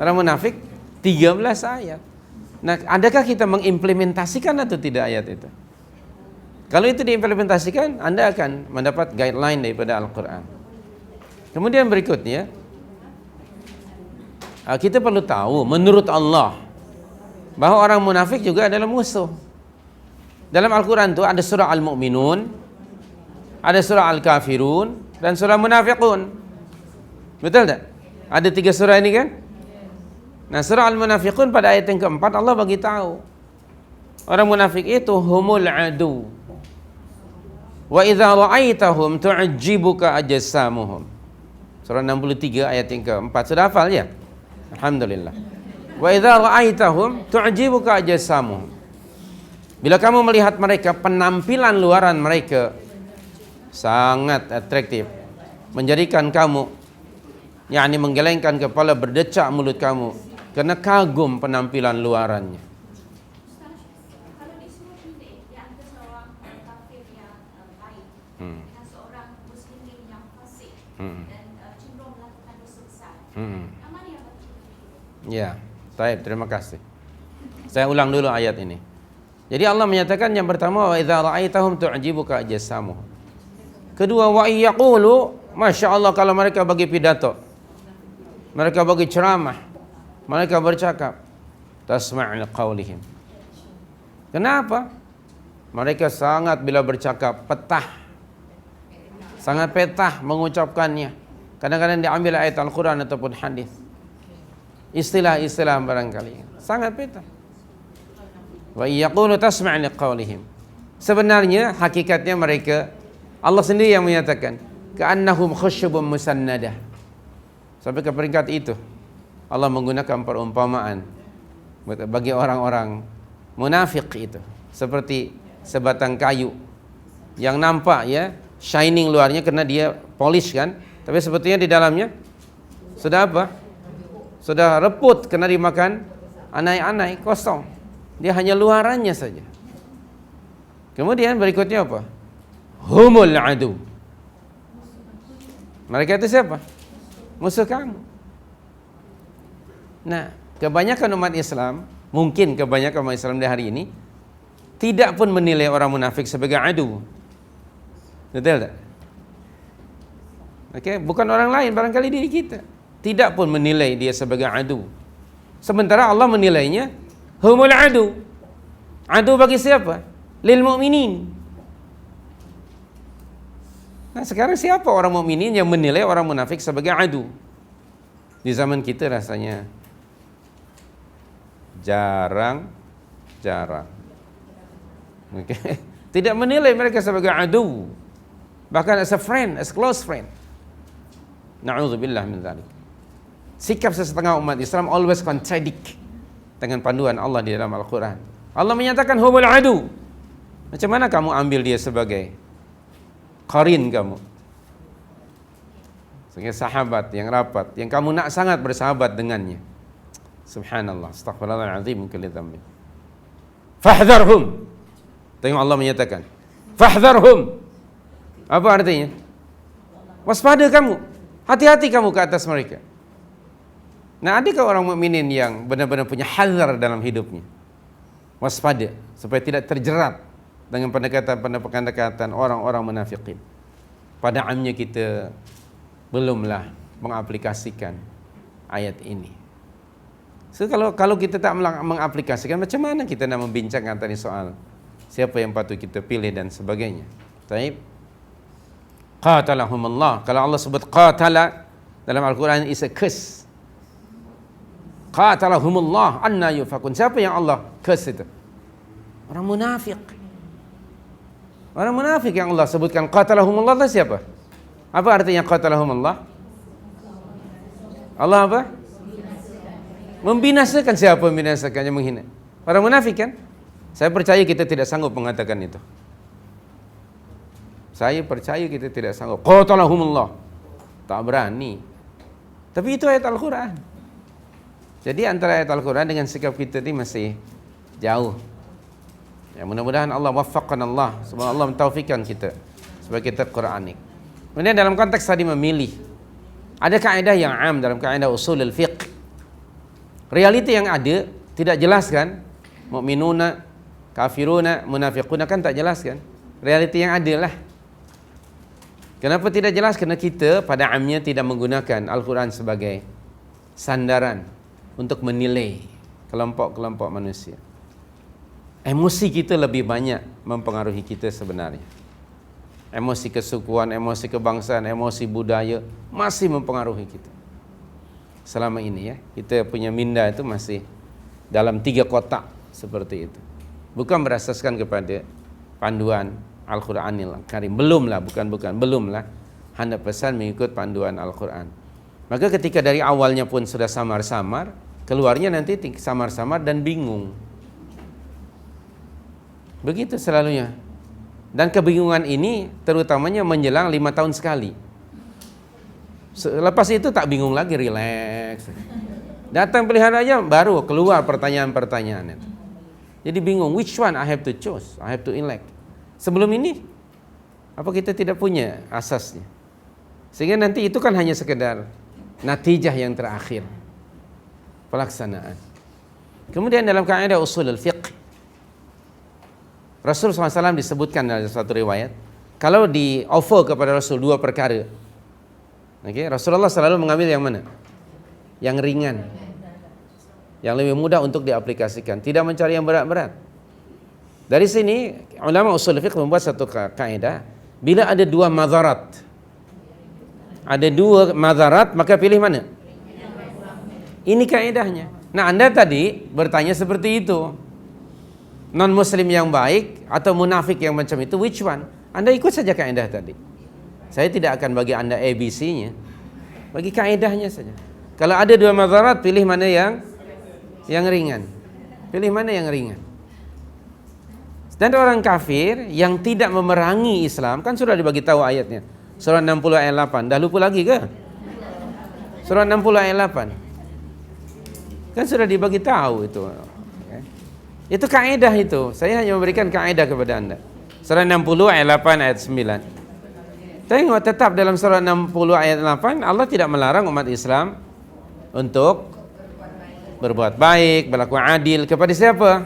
Orang munafik 13 ayat. Nah, adakah kita mengimplementasikan atau tidak ayat itu? Kalau itu diimplementasikan, Anda akan mendapat guideline daripada Al-Quran. Kemudian berikutnya, kita perlu tahu menurut Allah bahwa orang munafik juga adalah musuh. Dalam Al-Quran itu ada surah Al-Mu'minun, ada surah Al-Kafirun, dan surah Munafiqun. Betul tak? Ada 3 surah ini kan? Nah, surah Al-Munafiqun pada ayat yang keempat Allah bagi tahu orang munafik itu humul adu. Wa idza ra'aitahum tu'jibuka ajsamuhum. Surah 63 ayat yang keempat. Sudah hafal ya? Alhamdulillah. Wa idza ra'aitahum tu'jibuka ajsamuhum. Bila kamu melihat mereka, penampilan luaran mereka sangat atraktif, menjadikan kamu menggelengkan kepala, berdecak mulut kamu karena kagum penampilan luarannya. Kalau disuruh pilih di antara seorang kafir yang baik dengan seorang muslimin yang fasik dan cenderung melakukan dosa besar, mana yang betul? Ya, baik, terima kasih. Saya ulang dulu ayat ini. Jadi Allah menyatakan yang pertama, wa idza ra'aitahum tu'jibuka ajsamuhum. Kedua, wa yaqulu, masya-Allah, kalau mereka bagi pidato, mereka bagi ceramah, mereka bercakap, tasma' liqaulihim. Kenapa? Mereka sangat bila bercakap petah, sangat petah mengucapkannya. Kadang-kadang diambil ayat Al-Quran ataupun hadis, istilah-istilah barangkali sangat petah. Wa yaqulu tasma' liqaulihim. Sebenarnya hakikatnya mereka, Allah sendiri yang menyatakan, ka'annahum khusyubun musannadah. Sampai ke peringkat itu Allah menggunakan perumpamaan bagi orang-orang munafik itu seperti sebatang kayu yang nampak ya shining luarnya karena dia polish kan, tapi sebetulnya di dalamnya sudah apa? Sudah reput karena dimakan anai-anai, kosong. Dia hanya luarannya saja. Kemudian berikutnya apa? Humul adu. Mereka itu siapa? Musuh kamu. Nah, kebanyakan umat Islam, mungkin kebanyakan umat Islam di hari ini tidak pun menilai orang munafik sebagai adu. Betul tak? Okey, bukan orang lain, barangkali diri kita. Tidak pun menilai dia sebagai adu. Sementara Allah menilainya humul adu. Adu bagi siapa? Lil mu'minin. Nah, sekarang siapa orang mukminin yang menilai orang munafik sebagai adu? Di zaman kita rasanya jarang. Okay. Tidak menilai mereka sebagai adu. Bahkan as a friend, as close friend. Na'udzubillah min dzalik. Sikap sesetengah umat Islam always contradict dengan panduan Allah di dalam Al-Quran. Allah menyatakan humul adu. Macam mana kamu ambil dia sebagai qarin kamu, sebagai sahabat yang rapat, yang kamu nak sangat bersahabat dengannya? Subhanallah, astaghfirullahaladzim min kulli dhanbin. Fahdharhum. Tengok Allah menyatakan fahdharhum. Apa artinya? Waspada kamu, hati-hati kamu ke atas mereka. Nah, adakah orang mukminin yang benar-benar punya hadar dalam hidupnya? Waspada supaya tidak terjerat dengan pendekatan orang-orang munafikin. Pada amnya kita belumlah mengaplikasikan ayat ini. So kalau kita tak mengaplikasikan, macam mana kita nak membincangkan tadi soal siapa yang patut kita pilih dan sebagainya. Baik. Qatalahumullah. Kalau Allah sebut qatala dalam Al-Quran, is a curse. Qatalahumullah anna yufakun. Siapa yang Allah curse itu? Orang munafik. Orang munafik yang Allah sebutkan qatalahumullah itu siapa? Apa artinya qatalahumullah? Allah apa? Membinasakan. Siapa membinasakan? Yang menghina. Orang munafik kan? Saya percaya kita tidak sanggup mengatakan itu. Saya percaya kita tidak sanggup. Qatalahumullah. Tak berani. Tapi itu ayat Al-Quran. Jadi antara ayat Al-Quran dengan sikap kita ini masih jauh. Ya, mudah-mudahan Allah waffaqkan Allah. Semoga Allah mentaufikkan kita supaya kita Quranik. Kemudian dalam konteks tadi memilih, ada kaedah yang am dalam kaedah usulul fiqh. Realiti yang ada tidak jelas kan? Mukminuna, kafiruna, munafiquna kan tak jelas kan? Realiti yang ada lah. Kenapa tidak jelas? Kerana kita pada amnya tidak menggunakan Al-Quran sebagai sandaran untuk menilai kelompok-kelompok manusia. Emosi kita lebih banyak mempengaruhi kita sebenarnya. Emosi kesukuan, emosi kebangsaan, emosi budaya masih mempengaruhi kita. Selama ini ya, kita punya minda itu masih dalam 3 kotak seperti itu. Bukan berasaskan kepada panduan Al-Quranil Karim. Belumlah 100% mengikut panduan Al-Quran. Maka ketika dari awalnya pun sudah samar-samar, keluarnya nanti samar-samar dan bingung. Begitu selalunya. Dan kebingungan ini terutamanya menjelang 5 tahun sekali. Lepas itu tak bingung lagi, relax. Datang pilihan aja baru keluar pertanyaan-pertanyaan itu. Jadi bingung, which one I have to choose, I have to elect. Sebelum ini, apa kita tidak punya asasnya? Sehingga nanti itu kan hanya sekedar natijah yang terakhir, pelaksanaan. Kemudian dalam kaidah usul al-fiqh, Rasul SAW disebutkan dalam satu riwayat, kalau di offer kepada Rasul 2 perkara, Rasulullah selalu mengambil yang mana? Yang ringan, yang lebih mudah untuk diaplikasikan, tidak mencari yang berat-berat. Dari sini ulama usul fiqh membuat satu kaidah, bila ada 2 madarat, maka pilih mana? Ini kaidahnya. Nah, Anda tadi bertanya seperti itu, non muslim yang baik atau munafik yang macam itu, which one? Anda ikut saja kaidah tadi. Saya tidak akan bagi Anda ABC-nya, bagi kaidahnya saja. Kalau ada 2 madarat, pilih mana yang ringan. Pilih mana yang ringan. Dan orang kafir yang tidak memerangi Islam, kan sudah dibagi tahu ayatnya. Surah 60 ayat 8. Dah lupa lagi ke? Surah 60 ayat 8. Kan sudah dibagi tahu itu. Itu kaedah itu. Saya hanya memberikan kaedah kepada Anda. Surah 60 ayat 8 ayat 9. Tengok, tetap dalam surah 60 ayat 8 Allah tidak melarang umat Islam untuk berbuat baik, berlaku adil kepada siapa?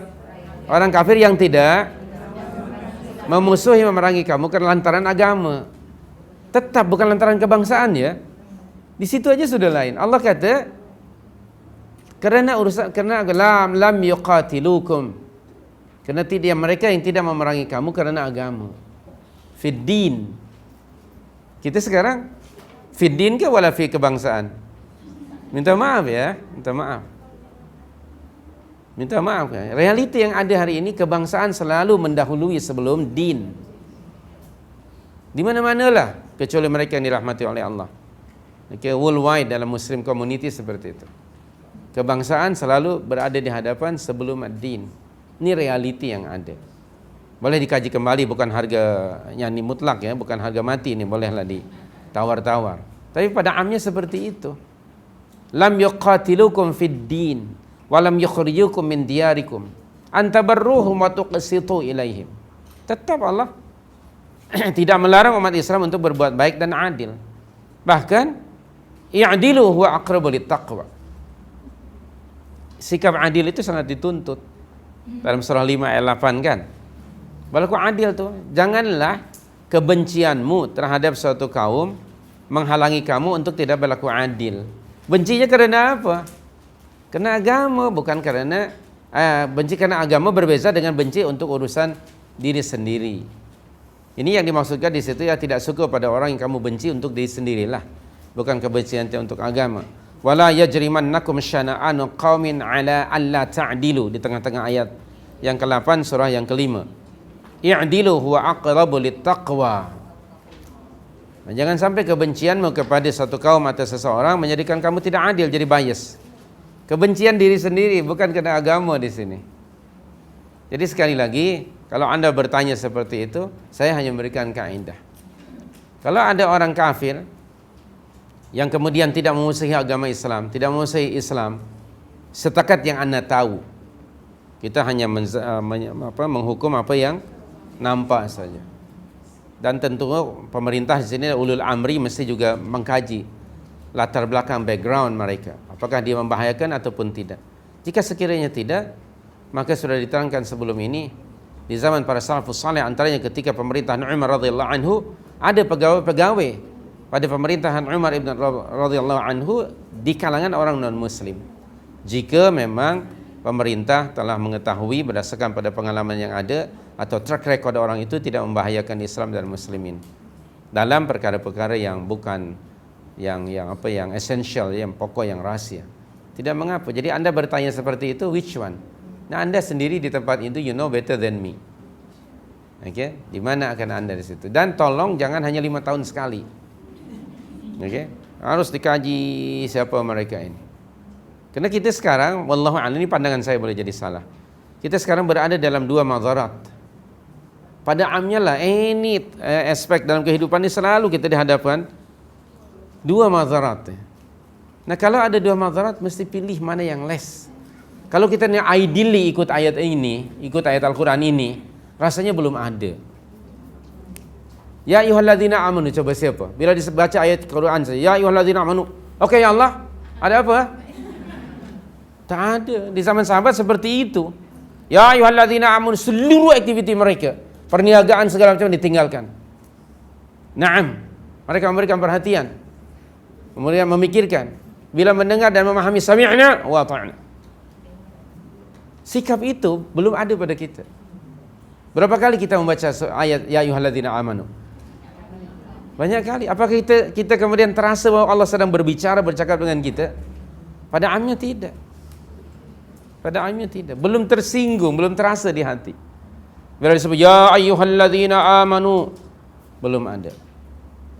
Orang kafir yang tidak memusuhi, memerangi kamu karena lantaran agama. Tetap bukan lantaran kebangsaan ya. Di situ aja sudah lain. Allah kata karena lam yuqatilukum, karena tidak mereka yang tidak memerangi kamu karena agama. Fiddin. Kita sekarang fiddin ke wala fi kebangsaan? Minta maaf ya, minta maaf. Minta maaf ya. Realiti yang ada hari ini, kebangsaan selalu mendahului sebelum din. Di mana-manalah, kecuali mereka yang dirahmati oleh Allah. Worldwide dalam Muslim community seperti itu. Kebangsaan selalu berada di hadapan sebelum ad-din. Ini realiti yang ada. Boleh dikaji kembali, bukan harga yang ini mutlak ya, bukan harga mati ini, bolehlah ditawar-tawar. Tapi pada amnya seperti itu. Lam yuqatilukum fid din wa lam yukhrijukum min diyarikum an tabarruhum wa tuqsitu ilaihim. Tetap Allah tidak melarang umat Islam untuk berbuat baik dan adil. Bahkan i'dilu huwa aqrabu littaqwa. Sikap adil itu sangat dituntut. Dalam surah 5 ayat 8 kan. Berlaku adil tuh. Janganlah kebencianmu terhadap suatu kaum menghalangi kamu untuk tidak berlaku adil. Bencinya karena apa? Karena agama, bukan karena benci karena agama berbeza dengan benci untuk urusan diri sendiri. Ini yang dimaksudkan di situ, ya tidak suka pada orang yang kamu benci untuk diri sendirilah, bukan kebencian untuk agama. Wala yajrimannakum syana'anu qaumin ala alla ta'dilu, di tengah-tengah ayat yang ke-8 surah yang ke-5. I'dilu huwa aqrabu littaqwa. Nah, jangan sampai kebencianmu kepada satu kaum atau seseorang menjadikan kamu tidak adil, jadi bias. Kebencian diri sendiri, bukan karena agama di sini. Jadi sekali lagi, kalau Anda bertanya seperti itu, saya hanya memberikan kaidah. Kalau ada orang kafir yang kemudian tidak memusuhi agama Islam, tidak memusuhi Islam, setakat yang Anda tahu, kita hanya menghukum apa yang nampak saja. Dan tentu pemerintah di sini, ulul amri, mesti juga mengkaji latar belakang background mereka, apakah dia membahayakan ataupun tidak. Jika sekiranya tidak, maka sudah diterangkan sebelum ini di zaman para salafus saleh, antaranya ketika pemerintahan Umar radhiyallahu anhu, ada pegawai-pegawai pada pemerintahan Umar ibn radhiyallahu anhu di kalangan orang non muslim. Jika memang pemerintah telah mengetahui berdasarkan pada pengalaman yang ada atau track record orang itu tidak membahayakan Islam dan muslimin dalam perkara-perkara yang bukan yang essential, yang pokok, yang rahasia, tidak mengapa. Jadi Anda bertanya seperti itu, which one? Nah, Anda sendiri di tempat itu, you know better than me. Oke, di mana akan Anda di situ? Dan tolong jangan hanya 5 tahun sekali. Oke, harus dikaji siapa mereka ini. Karena kita sekarang, wallahu a'lam, ini pandangan saya, boleh jadi salah. Kita sekarang berada dalam 2 madharat. Pada amnya lah, ini aspek dalam kehidupan ini selalu kita dihadapkan 2 madharat. Nah, kalau ada 2 madharat, mesti pilih mana yang less. Kalau kita ideally ikut ayat ini, ikut ayat Al-Quran ini, rasanya belum ada. Ya ayyuhalladzina amanu, coba siapa? Bila dibaca ayat Quran saja, ya ayyuhalladzina amanu. Oke, ya Allah, ada apa? Tak ada. Di zaman sahabat seperti itu. Ya ayyuhalladzina amanu, seluruh aktiviti mereka, perniagaan segala macam ditinggalkan. Naam, mereka memberikan perhatian, kemudian memikirkan. Bila mendengar dan memahami, sami'na wa ta'na. Sikap itu belum ada pada kita. Berapa kali kita membaca ayat ya ayyuhalladzina amanu? Banyak kali. Apakah kita kemudian terasa bahwa Allah sedang berbicara, bercakap dengan kita? Pada amnya tidak. Pada amnya tidak. Belum tersinggung, belum terasa di hati. Bila disebut ya ayyuhalladzina amanu, belum ada.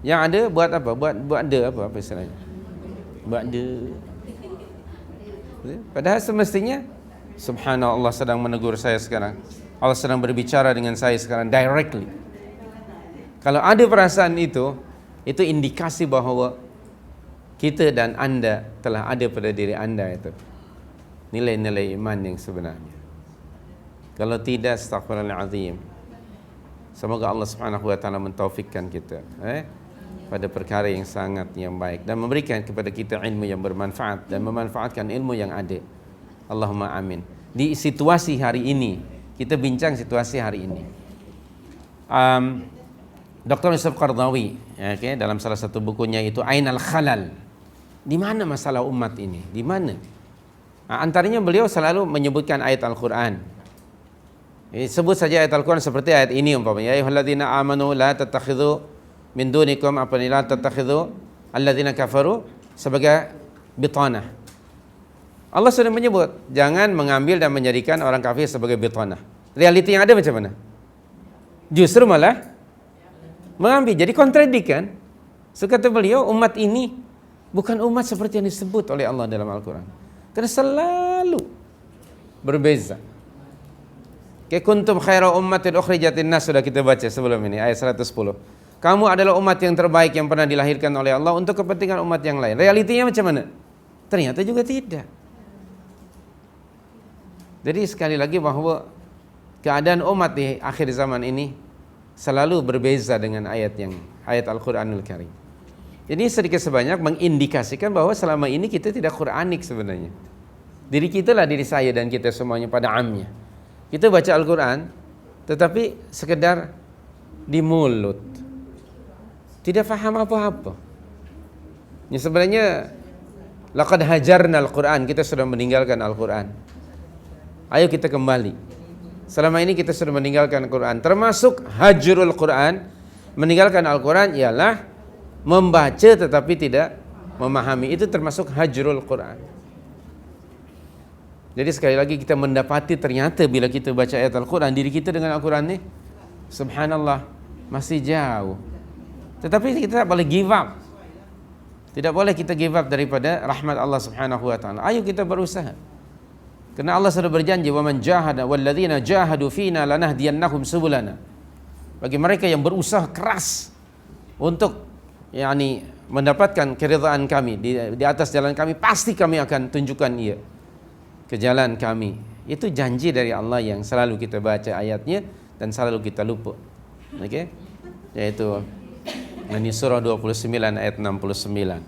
Yang ada buat apa? Buat ada apa istilahnya? Buat ada. Padahal semestinya subhanallah, Allah sedang menegur saya sekarang. Allah sedang berbicara dengan saya sekarang directly. Kalau ada perasaan itu indikasi bahwa kita dan Anda telah ada pada diri Anda itu nilai-nilai iman yang sebenarnya. Kalau tidak, astaghfirullahaladzim. Semoga Allah Subhanahu wa taala mentaufikkan kita pada perkara yang baik dan memberikan kepada kita ilmu yang bermanfaat dan memanfaatkan ilmu yang ada. Allahumma amin. Di situasi hari ini, kita bincang situasi hari ini. Dr. Yusuf Qaradawi, dalam salah satu bukunya itu Ainal Khalal. Di mana masalah umat ini? Di mana? Antaranya beliau selalu menyebutkan ayat Al-Quran. Sebut saja ayat Al-Quran seperti ayat ini umpamanya, ya ayyuhalladzina amanu la tattakhidhu min dunikum la tattakhidhu alladzina kafaru sebagai bitanah. Allah sudah menyebut jangan mengambil dan menjadikan orang kafir sebagai bitanah. Realiti yang ada macam mana? Justru malah mengambil, jadi kontradik kan? So kata beliau, umat ini bukan umat seperti yang disebut oleh Allah dalam Al-Quran. Karena selalu berbeza. Kuntum khaira ummatin ukhrijatin nas, sudah kita baca sebelum ini ayat 110. Kamu adalah umat yang terbaik yang pernah dilahirkan oleh Allah untuk kepentingan umat yang lain. Realitinya macam mana? Ternyata juga tidak. Jadi sekali lagi bahwa keadaan umat di akhir zaman ini selalu berbeza dengan ayat Al-Quranul Karim. Jadi sedikit sebanyak mengindikasikan bahwa selama ini kita tidak Quranik sebenarnya. Diri kita lah, diri saya dan kita semuanya pada amnya. Kita baca Al-Quran, tetapi sekedar di mulut. Tidak faham apa-apa. Ini sebenarnya laqad hajarna al-Quran, kita sudah meninggalkan Al-Quran. Ayo kita kembali. Selama ini kita sudah meninggalkan Al-Quran. Termasuk hajrul Quran, meninggalkan Al-Quran ialah membaca tetapi tidak memahami. Itu termasuk hajrul Quran. Jadi sekali lagi kita mendapati ternyata bila kita baca ayat Al-Quran, diri kita dengan Al-Quran ni, subhanallah, masih jauh. Tetapi kita tak boleh give up. Tidak boleh kita give up daripada rahmat Allah Subhanahu wa taala. Ayo kita berusaha. Karena Allah sudah berjanji, "Wa man jahada walladzina jahadu fina lanahdiyannahum subulana." Bagi mereka yang berusaha keras untuk mendapatkan keridhaan kami di atas jalan kami, pasti kami akan tunjukkan ia ke jalan kami. Itu janji dari Allah yang selalu kita baca ayatnya dan selalu kita lupa. Okey? Yaitu ini surah 29 ayat 69.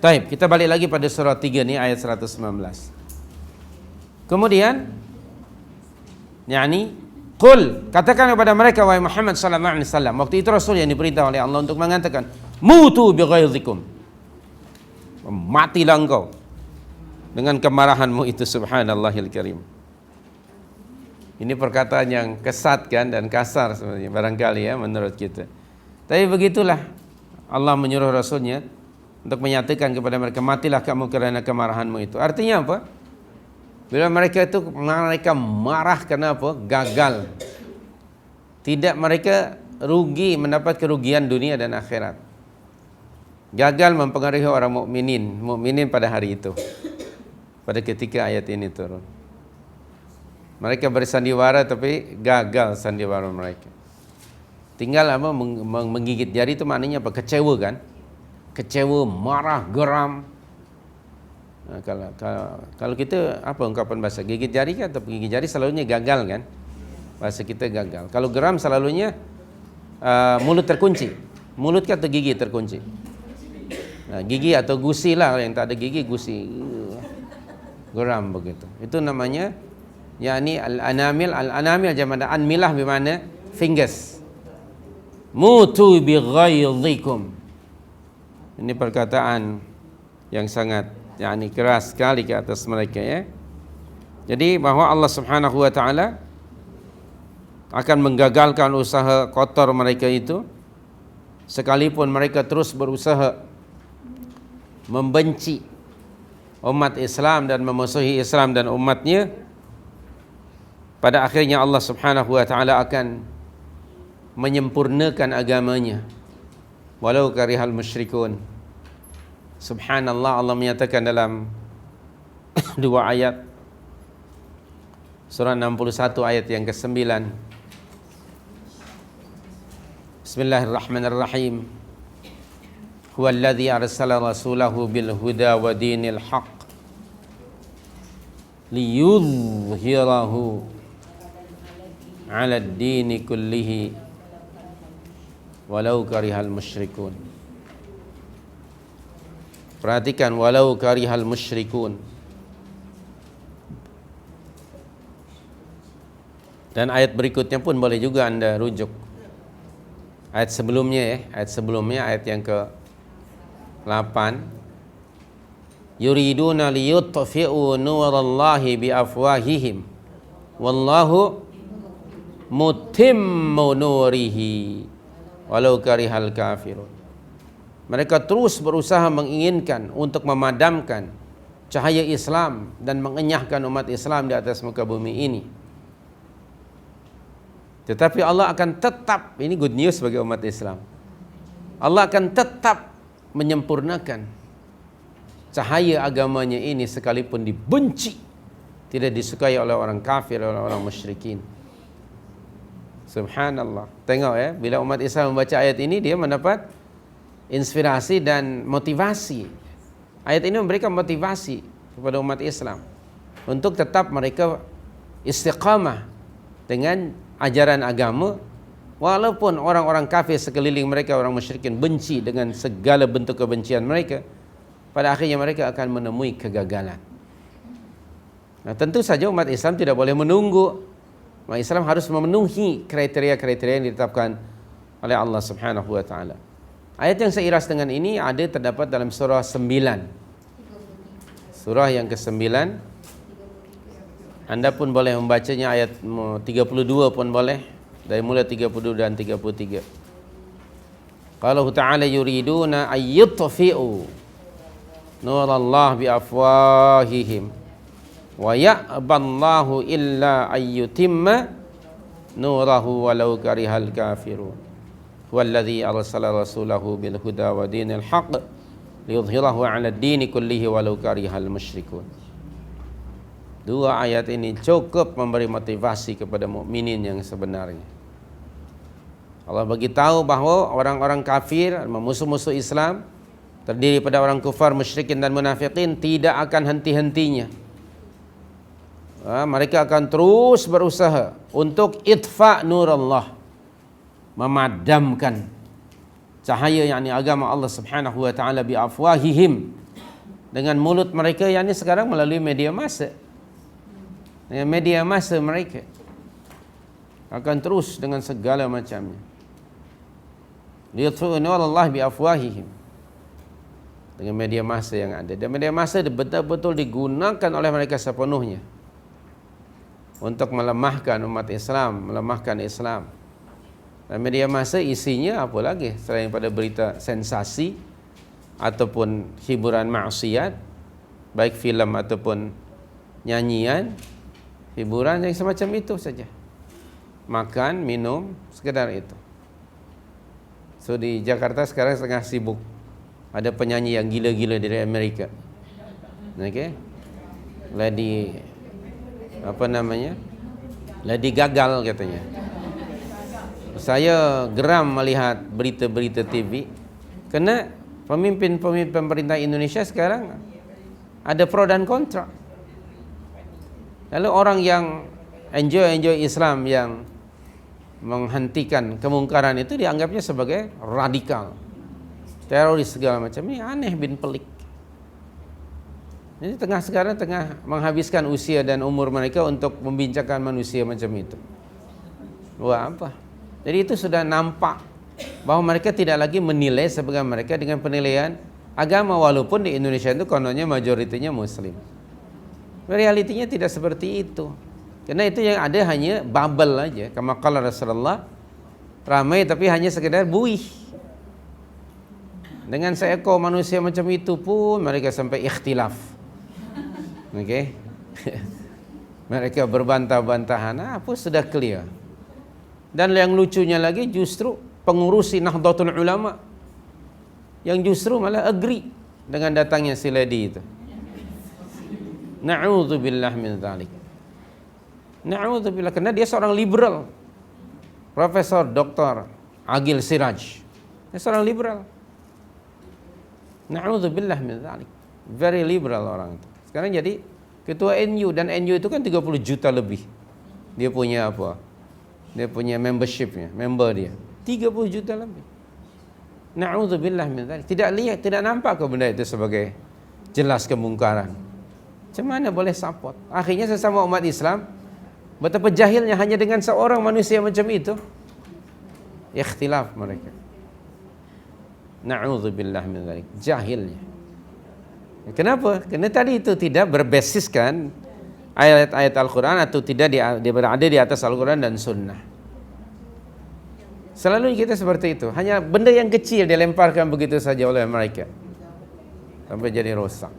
Baik, kita balik lagi pada surah 3 ni ayat 119. Kemudian qul, katakan kepada mereka wahai Muhammad sallallahu alaihi wasallam. Waktu itu Rasul yang diperintah oleh Allah untuk mengatakan, mutu bighaidhikum. Matilah engkau dengan kemarahanmu itu, subhanallahil karim. Ini perkataan yang kesat kan dan kasar sebenarnya barangkali ya menurut kita. Tapi begitulah Allah menyuruh Rasulnya untuk menyatakan kepada mereka, matilah kamu kerana kemarahanmu itu. Artinya apa? Bila mereka marah kerana apa? Gagal. Tidak, mereka rugi, mendapat kerugian dunia dan akhirat. Gagal mempengaruhi orang mukminin pada hari itu. Pada ketika ayat ini turun. Mereka bersandiwara tapi gagal sandiwara mereka. Tinggal apa? Menggigit jari itu maknanya apa? Kecewa kan? Kecewa, marah, geram. Nah, kalau kita apa ungkapan bahasa gigit jari kan, atau gigit jari selalunya gagal kan? Bahasa kita gagal. Kalau geram selalunya mulut terkunci. Mulut atau gigi terkunci? Nah, gigi atau gusi lah, yang tak ada gigi gusi. Geram begitu. Itu namanya al-anamil jamak anmilah bermakna fingers. Mutu bi ghaidhikum. Ini perkataan yang sangat keras sekali ke atas mereka ya. Jadi bahawa Allah Subhanahu wa taala akan menggagalkan usaha kotor mereka itu, sekalipun mereka terus berusaha membenci umat Islam dan memusuhi Islam dan umatnya. Pada akhirnya Allah Subhanahu wa taala akan menyempurnakan agamanya walau karihal musyrikun. Subhanallah, Allah menyatakan dalam dua ayat surah 61 ayat yang ke-9. Bismillahirrahmanirrahim. Huwallazi arsala rasulahu bil huda wa dinil haqq liyudhhirahu 'ala ad-dini kullihi walau karihal musyrikun. Perhatikan, walau karihal musyrikun. Dan ayat berikutnya pun boleh juga anda rujuk. Ayat sebelumnya ayat yang ke-8. Yuriduna liyutfi'u nurallahi biafwahihim wallahu mutimmu nurihi walau karihal kafirun. Mereka terus berusaha menginginkan untuk memadamkan cahaya Islam dan mengenyahkan umat Islam di atas muka bumi ini. Tetapi Allah akan tetap, ini good news bagi umat Islam, Allah akan tetap menyempurnakan cahaya agamanya ini sekalipun dibenci, tidak disukai oleh orang kafir, oleh orang musyrikin. Subhanallah. Tengok ya, bila umat Islam membaca ayat ini, dia mendapat inspirasi dan motivasi. Ayat ini memberikan motivasi kepada umat Islam untuk tetap mereka istiqamah dengan ajaran agama, walaupun orang-orang kafir sekeliling mereka, orang musyrikin, benci dengan segala bentuk kebencian mereka. Pada akhirnya mereka akan menemui kegagalan. Nah, tentu saja umat Islam tidak boleh menunggu. Umat Islam harus memenuhi kriteria-kriteria yang ditetapkan oleh Allah Subhanahu wa taala. Ayat yang seiras dengan ini ada terdapat dalam surah 9. Surah yang ke-9. Anda pun boleh membacanya ayat 32 pun boleh. Dari mula 32 dan 33. Qala ta'ala yuriduna ayyutfi'u nurallah biafwahihim wa ya'ballahu illa ayyutimma nurahu walau karihal kafirun. Huwallazi arsala rasulahu bil huda wa dinil haqq liyudhhirahu 'ala ad-dini kullihi walau karihal musyrikun. Dua ayat ini cukup memberi motivasi kepada mukminin yang sebenarnya. Allah bagi tahu bahawa orang-orang kafir, musuh-musuh Islam, terdiri pada orang kufar, musyrikin dan munafikin, tidak akan henti-hentinya. Mereka akan terus berusaha untuk itfa nur Allah, memadamkan cahaya yakni agama Allah Subhanahu wa taala bi afwahihim, dengan mulut mereka, yakni sekarang melalui media massa. Dengan media massa mereka akan terus dengan segala macamnya. Liyutfi'u nur Allah bi afwahihim, dengan media massa yang ada. Dan media massa betul-betul digunakan oleh mereka sepenuhnya untuk melemahkan umat Islam, melemahkan Islam. Dan media massa isinya apa lagi selain pada berita sensasi ataupun hiburan maksiat, baik filem ataupun nyanyian, hiburan yang semacam itu saja. Makan, minum, sekedar itu. So di Jakarta sekarang tengah sibuk. Ada penyanyi yang gila-gila dari Amerika. Okey. Lady gagal katanya. Saya geram melihat berita-berita TV kerana pemimpin-pemimpin pemerintah Indonesia sekarang ada pro dan kontra. Lalu orang yang enjoy Islam, yang menghentikan kemungkaran itu dianggapnya sebagai radikal, teroris segala macam. Ini aneh bin pelik. Jadi sekarang tengah menghabiskan usia dan umur mereka untuk membincangkan manusia macam itu. Wah, apa? Jadi itu sudah nampak bahawa mereka tidak lagi menilai sebagai mereka dengan penilaian agama, walaupun di Indonesia itu kononnya majoritinya Muslim. Realitinya tidak seperti itu. Karena itu yang ada hanya bubble aja. Kama qala Rasulullah, ramai tapi hanya sekedar buih. Dengan seekor manusia macam itu pun mereka sampai ikhtilaf. Okey. Mereka berbantah-bantahan, apa sudah clear. Dan yang lucunya lagi justru pengurusi Nahdlatul Ulama yang justru malah agree dengan datangnya si lady itu. Na'udzubillah min dzalik. Na'udzubillah, kerana dia seorang liberal. Profesor Dr. Agil Siraj. Dia seorang liberal. Na'udzubillah min dzalik. Very liberal orang itu. Sekarang jadi ketua NU, dan NU itu kan 30 juta lebih. Dia punya apa? Dia punya membershipnya, member dia 30 juta lebih. Na'udzubillah min dzalik. Tidak nampak ke benda itu sebagai jelas kemungkaran. Macam mana boleh support? Akhirnya sesama umat Islam, betapa jahilnya hanya dengan seorang manusia macam itu, ikhtilaf mereka. Na'udzubillah min dzalik. Jahilnya. Kenapa? Kerana tadi itu tidak berbasiskan ayat-ayat Al-Quran, atau tidak berada di atas Al-Quran dan Sunnah. Selalu kita seperti itu. Hanya benda yang kecil dilemparkan begitu saja oleh mereka sampai jadi rosak.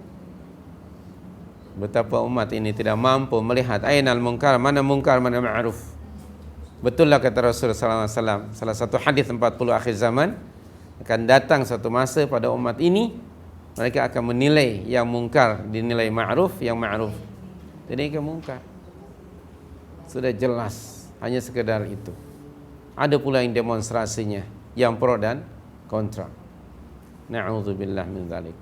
Betapa umat ini tidak mampu melihat ainal munkar, mana mungkar, mana ma'ruf. Betullah kata Rasulullah SAW, salah satu hadis 40 akhir zaman, akan datang satu masa pada umat ini, mereka akan menilai yang mungkar dinilai ma'ruf, yang ma'ruf jadi kemungkar. Sudah jelas, hanya sekedar itu. Ada pula yang demonstrasinya, yang pro dan kontra. Na'udzubillah min dzalik.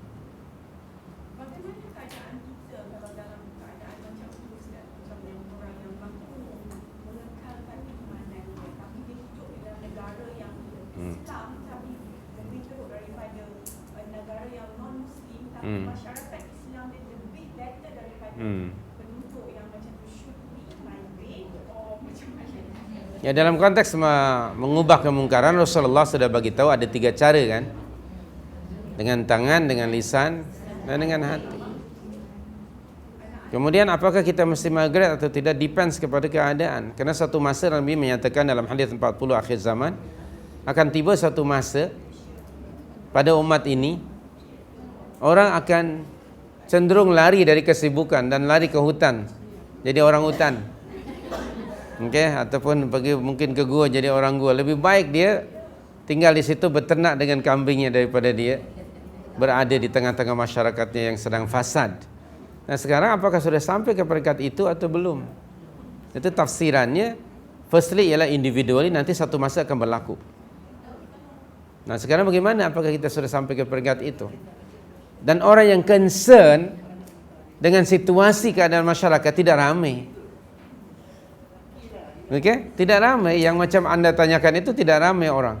Bagaimana keadaan kita kalau dalam keadaan macam itu, Ustaz? Macam yang orang yang mampu mengekalkan keimanannya, tapi dia hidup di dalam negara yang Islam, tapi lebih teruk daripada negara yang non-Muslim, tapi masyarakat Islam dia lebih better daripada penduduk yang macam tu. Should we migrate or macam mana? Ya, dalam konteks mengubah kemungkaran, Rasulullah sudah bagi tahu ada 3 cara kan. dengan tangan, dengan lisan, dan dengan hati. Kemudian apakah kita mesti migrate atau tidak, depends kepada keadaan. Kerana satu masa Nabi menyatakan dalam hadis 40 akhir zaman, akan tiba satu masa pada umat ini orang akan cenderung lari dari kesibukan dan lari ke hutan, jadi orang hutan. Okey, ataupun pergi mungkin ke gua jadi orang gua. Lebih baik dia tinggal di situ beternak dengan kambingnya daripada dia berada di tengah-tengah masyarakatnya yang sedang fasad. Nah, sekarang apakah sudah sampai ke peringkat itu atau belum? Itu tafsirannya. Firstly ialah individually, nanti satu masa akan berlaku. Nah, sekarang bagaimana, apakah kita sudah sampai ke peringkat itu? Dan orang yang concern dengan situasi keadaan masyarakat tidak ramai. Okey, tidak ramai. Yang macam anda tanyakan itu tidak ramai orang.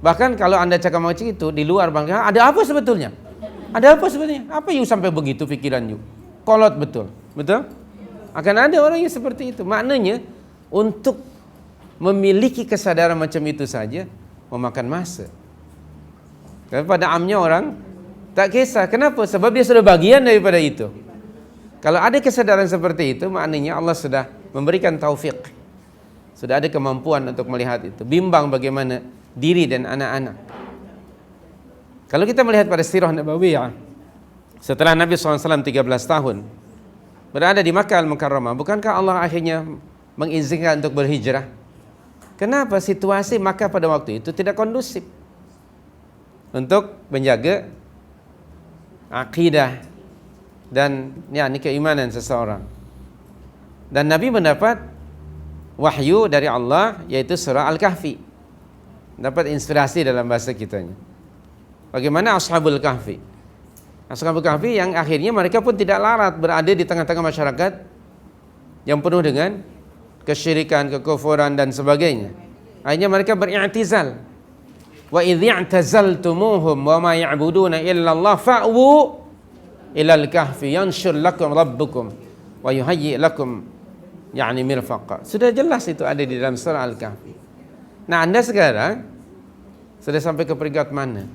Bahkan kalau anda cakap macam itu di luar bangsa, ada apa sebetulnya? Ada apa sebetulnya? Apa you sampai begitu pikiran you? Kolot betul. Betul? Akan ada orang yang seperti itu. Maknanya untuk memiliki kesadaran macam itu saja memakan masa. Pada amnya orang tak kisah. Kenapa? Sebab dia sudah bagian daripada itu. Kalau ada kesadaran seperti itu, maknanya Allah sudah memberikan taufik. Sudah ada kemampuan untuk melihat itu. Bimbang bagaimana diri dan anak-anak. Kalau kita melihat pada sirah Nabawiyah, setelah Nabi SAW 13 tahun berada di Makkah Al-Mukarramah, bukankah Allah akhirnya mengizinkan untuk berhijrah? Kenapa situasi Makkah pada waktu itu tidak kondusif untuk menjaga akidah dan keimanan seseorang? Dan Nabi mendapat wahyu dari Allah, yaitu surah Al-Kahfi. Dapat inspirasi dalam bahasa kitanya. Bagaimana Ashabul Kahfi? Ashabul Kahfi yang akhirnya mereka pun tidak larat berada di tengah-tengah masyarakat yang penuh dengan kesyirikan, kekufuran dan sebagainya. Akhirnya mereka beri'tizal. Wa idh i'tazaltumuhum wa ma ya'buduna illa Allah fa'wu ila al-kahfi yanshur lakum rabbukum wa yuhayyi lakum mirfaqa. Sudah jelas itu ada di dalam surah Al-Kahfi. Nah, anda sekarang sudah sampai ke peringkat mana?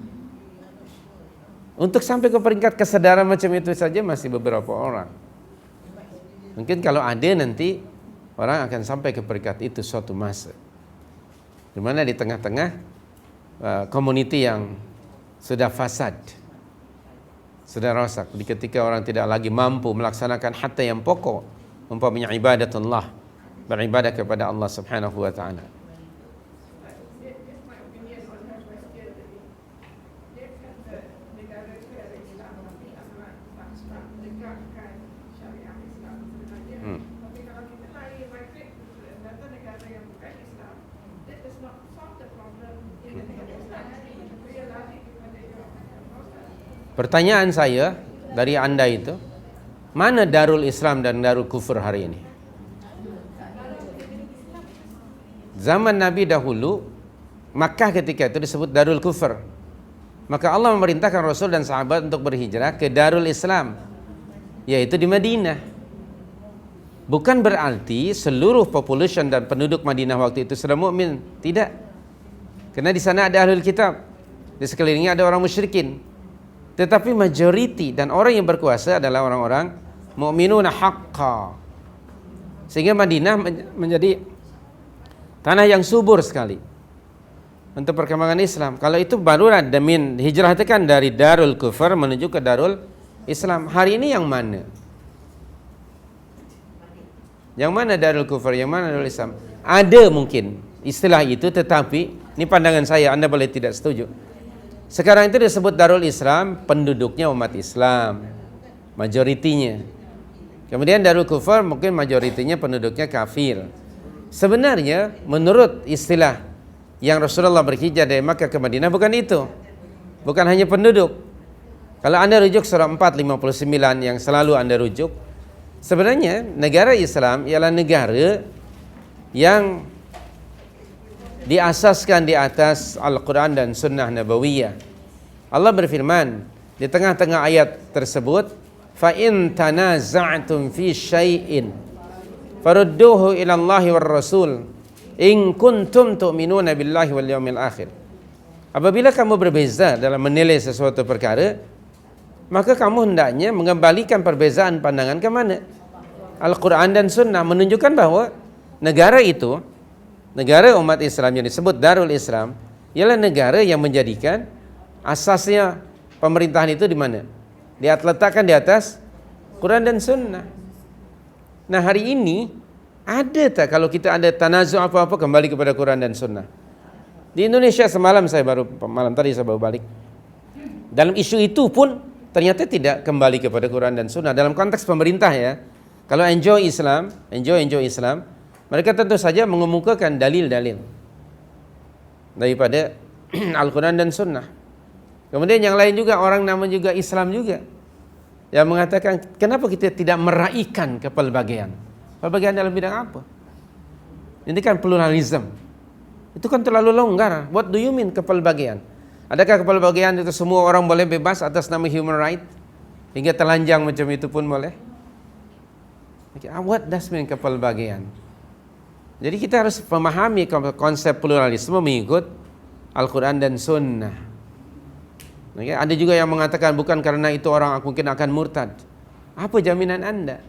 Untuk sampai ke peringkat kesadaran macam itu saja masih beberapa orang. Mungkin kalau ada nanti orang akan sampai ke peringkat itu suatu masa, di mana di tengah-tengah community yang sudah fasad, sudah rosak, di ketika orang tidak lagi mampu melaksanakan hatta yang pokok, umpamanya ibadatullah, beribadah kepada Allah Subhanahu wa taala. Pertanyaan saya dari anda itu, mana Darul Islam dan Darul Kufur hari ini? Zaman Nabi dahulu, Makkah ketika itu disebut Darul Kufur. Maka Allah memerintahkan Rasul dan sahabat untuk berhijrah ke Darul Islam, yaitu di Madinah. Bukan berarti seluruh population dan penduduk Madinah waktu itu sudah mukmin, tidak. Karena di sana ada ahlul kitab, di sekelilingnya ada orang musyrikin. Tetapi majoriti dan orang yang berkuasa adalah orang-orang mukminuna haqqa. Sehingga Madinah menjadi tanah yang subur sekali untuk perkembangan Islam. Kalau itu baru ada hijrah itu kan dari Darul Kufur menuju ke Darul Islam. Hari ini yang mana? Yang mana Darul Kufur, yang mana Darul Islam? Ada mungkin istilah itu, tetapi ini pandangan saya, anda boleh tidak setuju. Sekarang itu disebut Darul Islam, penduduknya umat Islam, majoritinya. Kemudian Darul Kufur mungkin majoritinya penduduknya kafir. Sebenarnya menurut istilah yang Rasulullah berhijrah dari Makkah ke Madinah bukan itu. Bukan hanya penduduk. Kalau anda rujuk surah 4:59 yang selalu anda rujuk, sebenarnya negara Islam ialah negara yang diasaskan di atas Al-Quran dan Sunnah Nabawiyah. Allah berfirman di tengah-tengah ayat tersebut, fa in tanaza'tum fi syai'in farudduhu ila Allahi war Rasul in kuntum tu'minuna billahi wal yawmil akhir. Apabila kamu berbeza dalam menilai sesuatu perkara, maka kamu hendaknya mengembalikan perbezaan pandangan ke mana? Al-Quran dan Sunnah menunjukkan bahawa negara itu, negara umat Islam yang disebut Darul Islam, ialah negara yang menjadikan asasnya pemerintahan itu di mana? Diletakkan di atas Quran dan Sunnah. Nah, hari ini ada tak kalau kita ada tanazu apa-apa kembali kepada Quran dan Sunnah? Di Indonesia malam tadi saya baru balik. Dalam isu itu pun ternyata tidak kembali kepada Quran dan Sunnah. Dalam konteks pemerintah ya, kalau enjoy Islam, mereka tentu saja mengemukakan dalil-dalil daripada Al-Quran dan Sunnah. Kemudian yang lain juga, orang nama juga Islam juga, yang mengatakan kenapa kita tidak meraihkan kepelbagaian. Pelbagaian dalam bidang apa? Ini kan pluralism. Itu kan terlalu longgar. What do you mean kepelbagaian? Adakah kepelbagaian itu semua orang boleh bebas atas nama human right? Hingga telanjang macam itu pun boleh? Okay, what does mean kepelbagaian? Jadi kita harus memahami konsep pluralisme mengikut Al-Quran dan Sunnah. Okay, ada juga yang mengatakan bukan karena itu orang mungkin akan murtad. Apa jaminan anda?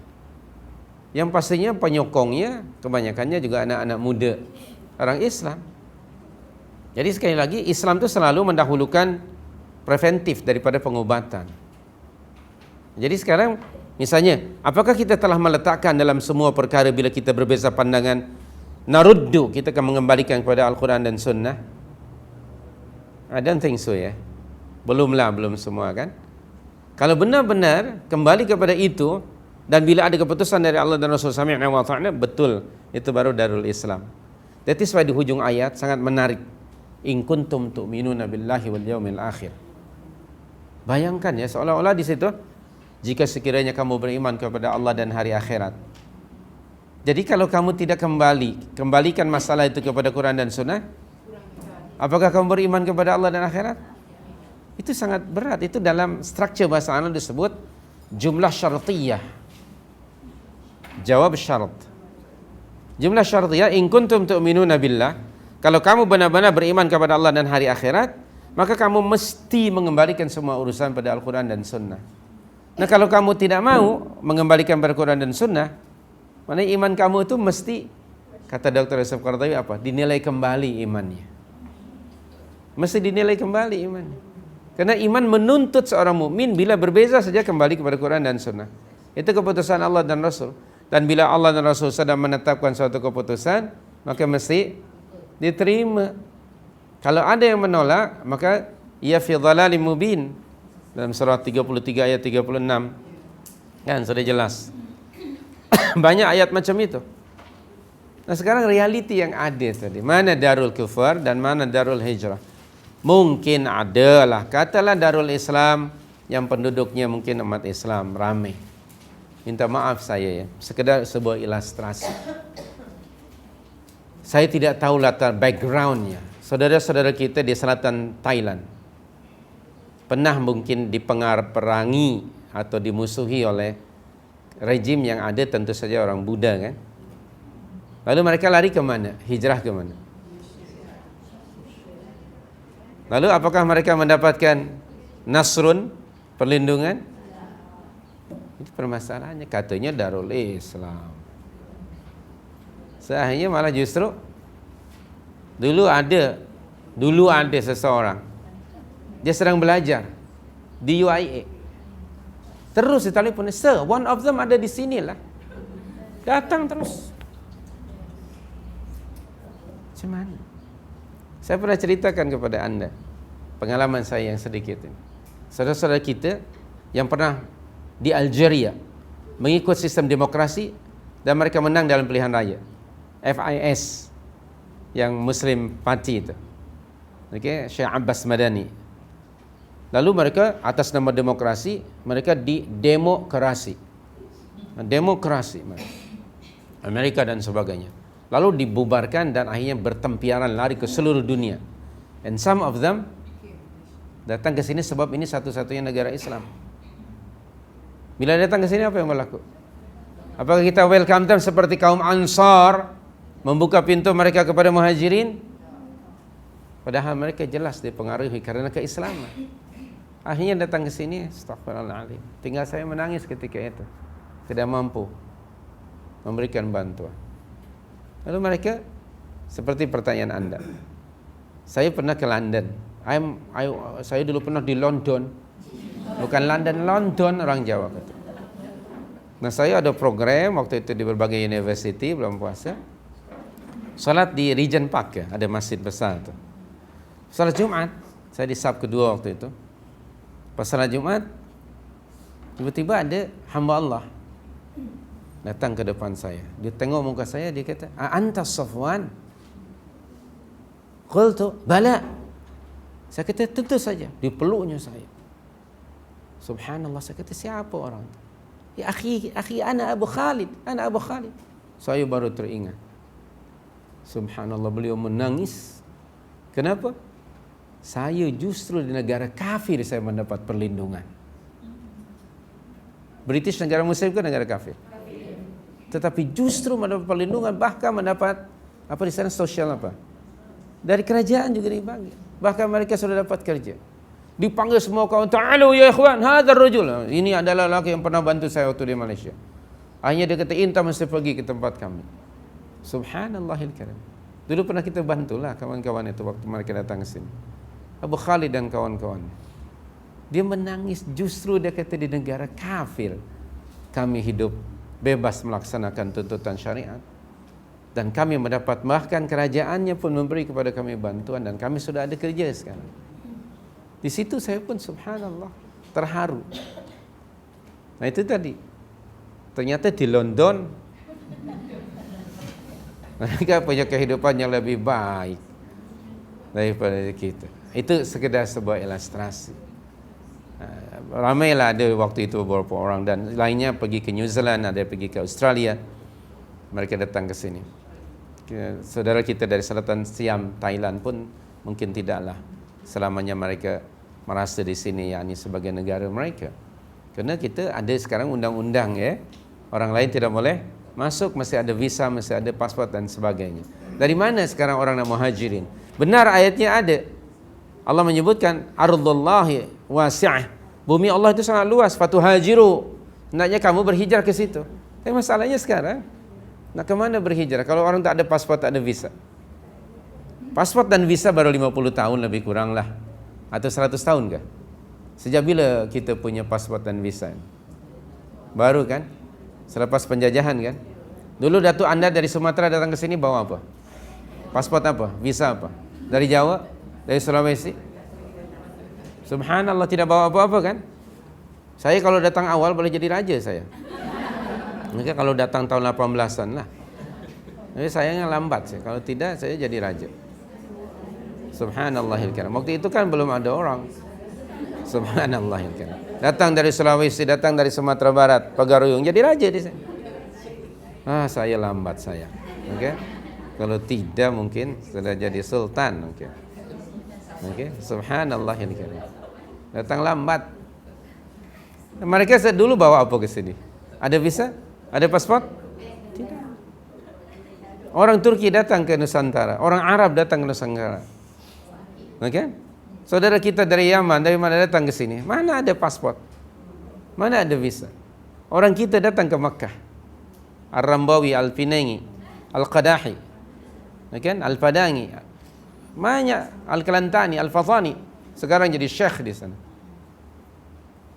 Yang pastinya penyokongnya kebanyakannya juga anak-anak muda, orang Islam. Jadi sekali lagi, Islam itu selalu mendahulukan preventif daripada pengobatan. Jadi sekarang misalnya, apakah kita telah meletakkan dalam semua perkara bila kita berbeza pandangan, naruddu, kita akan mengembalikan kepada Al-Quran dan Sunnah? I don't think so ya. Belum semua kan. Kalau benar-benar kembali kepada itu, dan bila ada keputusan dari Allah dan Rasul sami'na wa ata'na, betul, itu baru Darul Islam. That is why di hujung ayat sangat menarik. In kuntum tu'minuna billahi wal yaumil akhir. Bayangkan ya, seolah-olah di situ, jika sekiranya kamu beriman kepada Allah dan hari akhirat. Jadi kalau kamu tidak kembalikan masalah itu kepada Quran dan Sunnah, apakah kamu beriman kepada Allah dan akhirat? Itu sangat berat. Itu dalam struktur bahasa Arab disebut jumlah syartiyah. Jawab syarat. Jumlah syartiyah, in kuntum tu'minuna billah, kalau kamu benar-benar beriman kepada Allah dan hari akhirat, maka kamu mesti mengembalikan semua urusan pada Al-Quran dan Sunnah. Nah, kalau kamu tidak mau mengembalikan pada Quran dan Sunnah, maknanya iman kamu itu mesti, kata Dr. Yusuf Qaradawi apa? Dinilai kembali imannya. Mesti dinilai kembali imannya. Karena iman menuntut seorang mukmin bila berbeza saja kembali kepada Quran dan Sunnah. Itu keputusan Allah dan Rasul. Dan bila Allah dan Rasul sedang menetapkan suatu keputusan, maka mesti diterima. Kalau ada yang menolak, maka ia fi dhalalim mubin. Dalam surah 33 ayat 36 kan sudah jelas. Banyak ayat macam itu. Nah, sekarang realiti yang ada tadi, mana Darul Kufar dan mana Darul Hijrah? Mungkin adalah, katalah Darul Islam yang penduduknya mungkin umat Islam ramai. Minta maaf saya ya, sekedar sebuah ilustrasi. Saya tidak tahu latar backgroundnya. Saudara-saudara kita di selatan Thailand pernah mungkin dipengaruhi atau dimusuhi oleh rejim yang ada, tentu saja orang Buddha kan. Lalu mereka lari ke mana? Hijrah ke mana? Lalu apakah mereka mendapatkan nasrun, perlindungan? Itu permasalahannya, katanya Darul Islam. Seakhirnya malah justru dulu ada seseorang, dia sedang belajar di UIA. Terus ditelepon, "Sir, one of them ada di sini lah." Datang terus. Macam mana? Saya pernah ceritakan kepada anda pengalaman saya yang sedikit ini. Saudara-saudara kita yang pernah di Algeria mengikut sistem demokrasi dan mereka menang dalam pilihan raya, FIS, yang Muslim Party itu, okay, Syekh Abbas Madani. Lalu mereka atas nama demokrasi, mereka demokrasi Amerika dan sebagainya. Lalu dibubarkan dan akhirnya bertempiaran lari ke seluruh dunia. And some of them datang ke sini sebab ini satu-satunya negara Islam. Bila datang ke sini apa yang berlaku? Apakah kita welcome them seperti kaum Ansar, membuka pintu mereka kepada Muhajirin? Padahal mereka jelas dipengaruhi karena keislaman. Akhirnya datang ke sini, astagfirullahaladzim. Tinggal saya menangis ketika itu. Tidak mampu memberikan bantuan. Lalu mereka, seperti pertanyaan Anda. Saya pernah ke London. Saya dulu pernah di London. Bukan London, London orang Jawa kata. Nah, saya ada program waktu itu di berbagai university belum puasa. Salat di Regent Park ya, ada masjid besar tu. Salat Jumat, saya di sub kedua waktu itu. Pas salat Jumat, tiba-tiba ada hamba Allah datang ke depan saya. Dia tengok muka saya, dia kata, "Anta Safwan?" Qultu, "Bala." Saya kata, "Tentu saja." Dia peluknya saya. Subhanallah, saya kata, "Siapa orang itu?" "Ya akhi, ana Abu Khalid, ana Abu Khalid." Saya baru teringat. Subhanallah, beliau menangis. Kenapa? Saya justru di negara kafir saya mendapat perlindungan. British negara muslim ke negara kafir? Tetapi justru mendapat perlindungan, bahkan mendapat apa di sana sosial apa? Dari kerajaan juga dibagi. Bahkan mereka sudah dapat kerja. Dipanggil semua kawan, "Ta'alu ya ikhwan, hadzal rajul." Ini adalah lelaki yang pernah bantu saya waktu di Malaysia. Akhirnya dia kata, "Inta mesti pergi ke tempat kami." Subhanallahil karim. Dulu pernah kita bantulah kawan-kawan itu waktu mereka datang ke sini. Abu Khalid dan kawan-kawan. Dia menangis, justru dia kata di negara kafir kami hidup bebas melaksanakan tuntutan syariat. Dan kami mendapat, bahkan kerajaannya pun memberi kepada kami bantuan, dan kami sudah ada kerja sekarang. Di situ saya pun subhanallah terharu. Nah itu tadi. Ternyata di London mereka punya kehidupan yang lebih baik daripada kita. Itu sekedar sebuah ilustrasi. Ramailah ada waktu itu beberapa orang, dan lainnya pergi ke New Zealand, ada pergi ke Australia. Mereka datang ke sini. Saudara kita dari selatan Siam, Thailand pun mungkin tidaklah selamanya mereka merasa di sini yakni sebagai negara mereka. Karena kita ada sekarang undang-undang ya. Orang lain tidak boleh masuk, mesti ada visa, mesti ada pasport dan sebagainya. Dari mana sekarang orang nak muhajirin? Benar ayatnya ada. Allah menyebutkan ardullahi wasi'ah. Bumi Allah itu sangat luas, fatuhajiru. Hendaknya kamu berhijrah ke situ. Tapi masalahnya sekarang nak ke mana berhijrah kalau orang tak ada pasport, tak ada visa? Pasport dan visa baru 50 tahun lebih kurang lah. Atau 100 tahun kah? Sejak bila kita punya pasport dan visa? Baru kan? Selepas penjajahan kan? Dulu Datuk anda dari Sumatera datang ke sini bawa apa? Pasport apa? Visa apa? Dari Jawa? Dari Sulawesi? Subhanallah, tidak bawa apa-apa kan? Saya kalau datang awal boleh jadi raja saya. Maka kalau datang tahun 18-an lah. Jadi sayangnya lambat sih. Kalau tidak saya jadi raja. Subhanallahil karim. Waktu itu kan belum ada orang. Subhanallahil karim. Datang dari Sulawesi, datang dari Sumatera Barat, Pagaruyung, jadi raja di sana. Saya lambat saya. Oke. Kalau tidak mungkin sudah jadi sultan, oke. Oke, subhanallahil karim. Datang lambat. Mereka dulu bawa apa ke sini? Ada visa? Ada paspor? Tidak. Orang Turki datang ke Nusantara, orang Arab datang ke Nusantara. Oke? Saudara kita dari Yaman, dari mana datang ke sini? Mana ada paspor? Mana ada visa? Orang kita datang ke Makkah. Ar-Rambawi, Al-Pinangi, Al-Qadahi, Al-Padangi, banyak, Al-Kelantani, Al-Fatani. Sekarang jadi syekh di sana.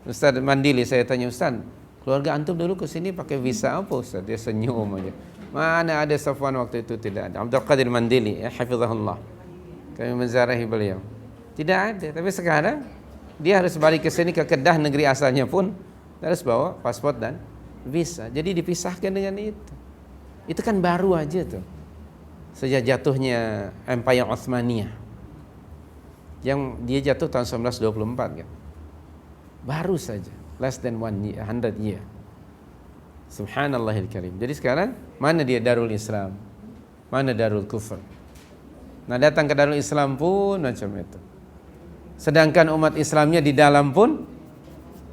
Ustaz Mandili, saya tanya, "Ustaz, keluarga antum dulu ke sini pakai visa apa Ustaz?" Dia senyum aja. Mana ada Safwan waktu itu, tidak ada. Abdul Qadir Mandili, ya hafizahullah. Kami menziarahi beliau. Tidak ada. Tapi sekarang dia harus balik ke sini, ke Kedah, negeri asalnya pun harus bawa paspor dan visa. Jadi dipisahkan dengan itu. Itu kan baru aja tuh. Sejak jatuhnya Empire Uthmaniyah, yang dia jatuh tahun 1924 kan. Baru saja, less than 100 year. Subhanallahil karim. Jadi sekarang mana dia Darul Islam, mana Darul Kufr. Nah datang ke Darul Islam pun macam itu. Sedangkan umat Islamnya di dalam pun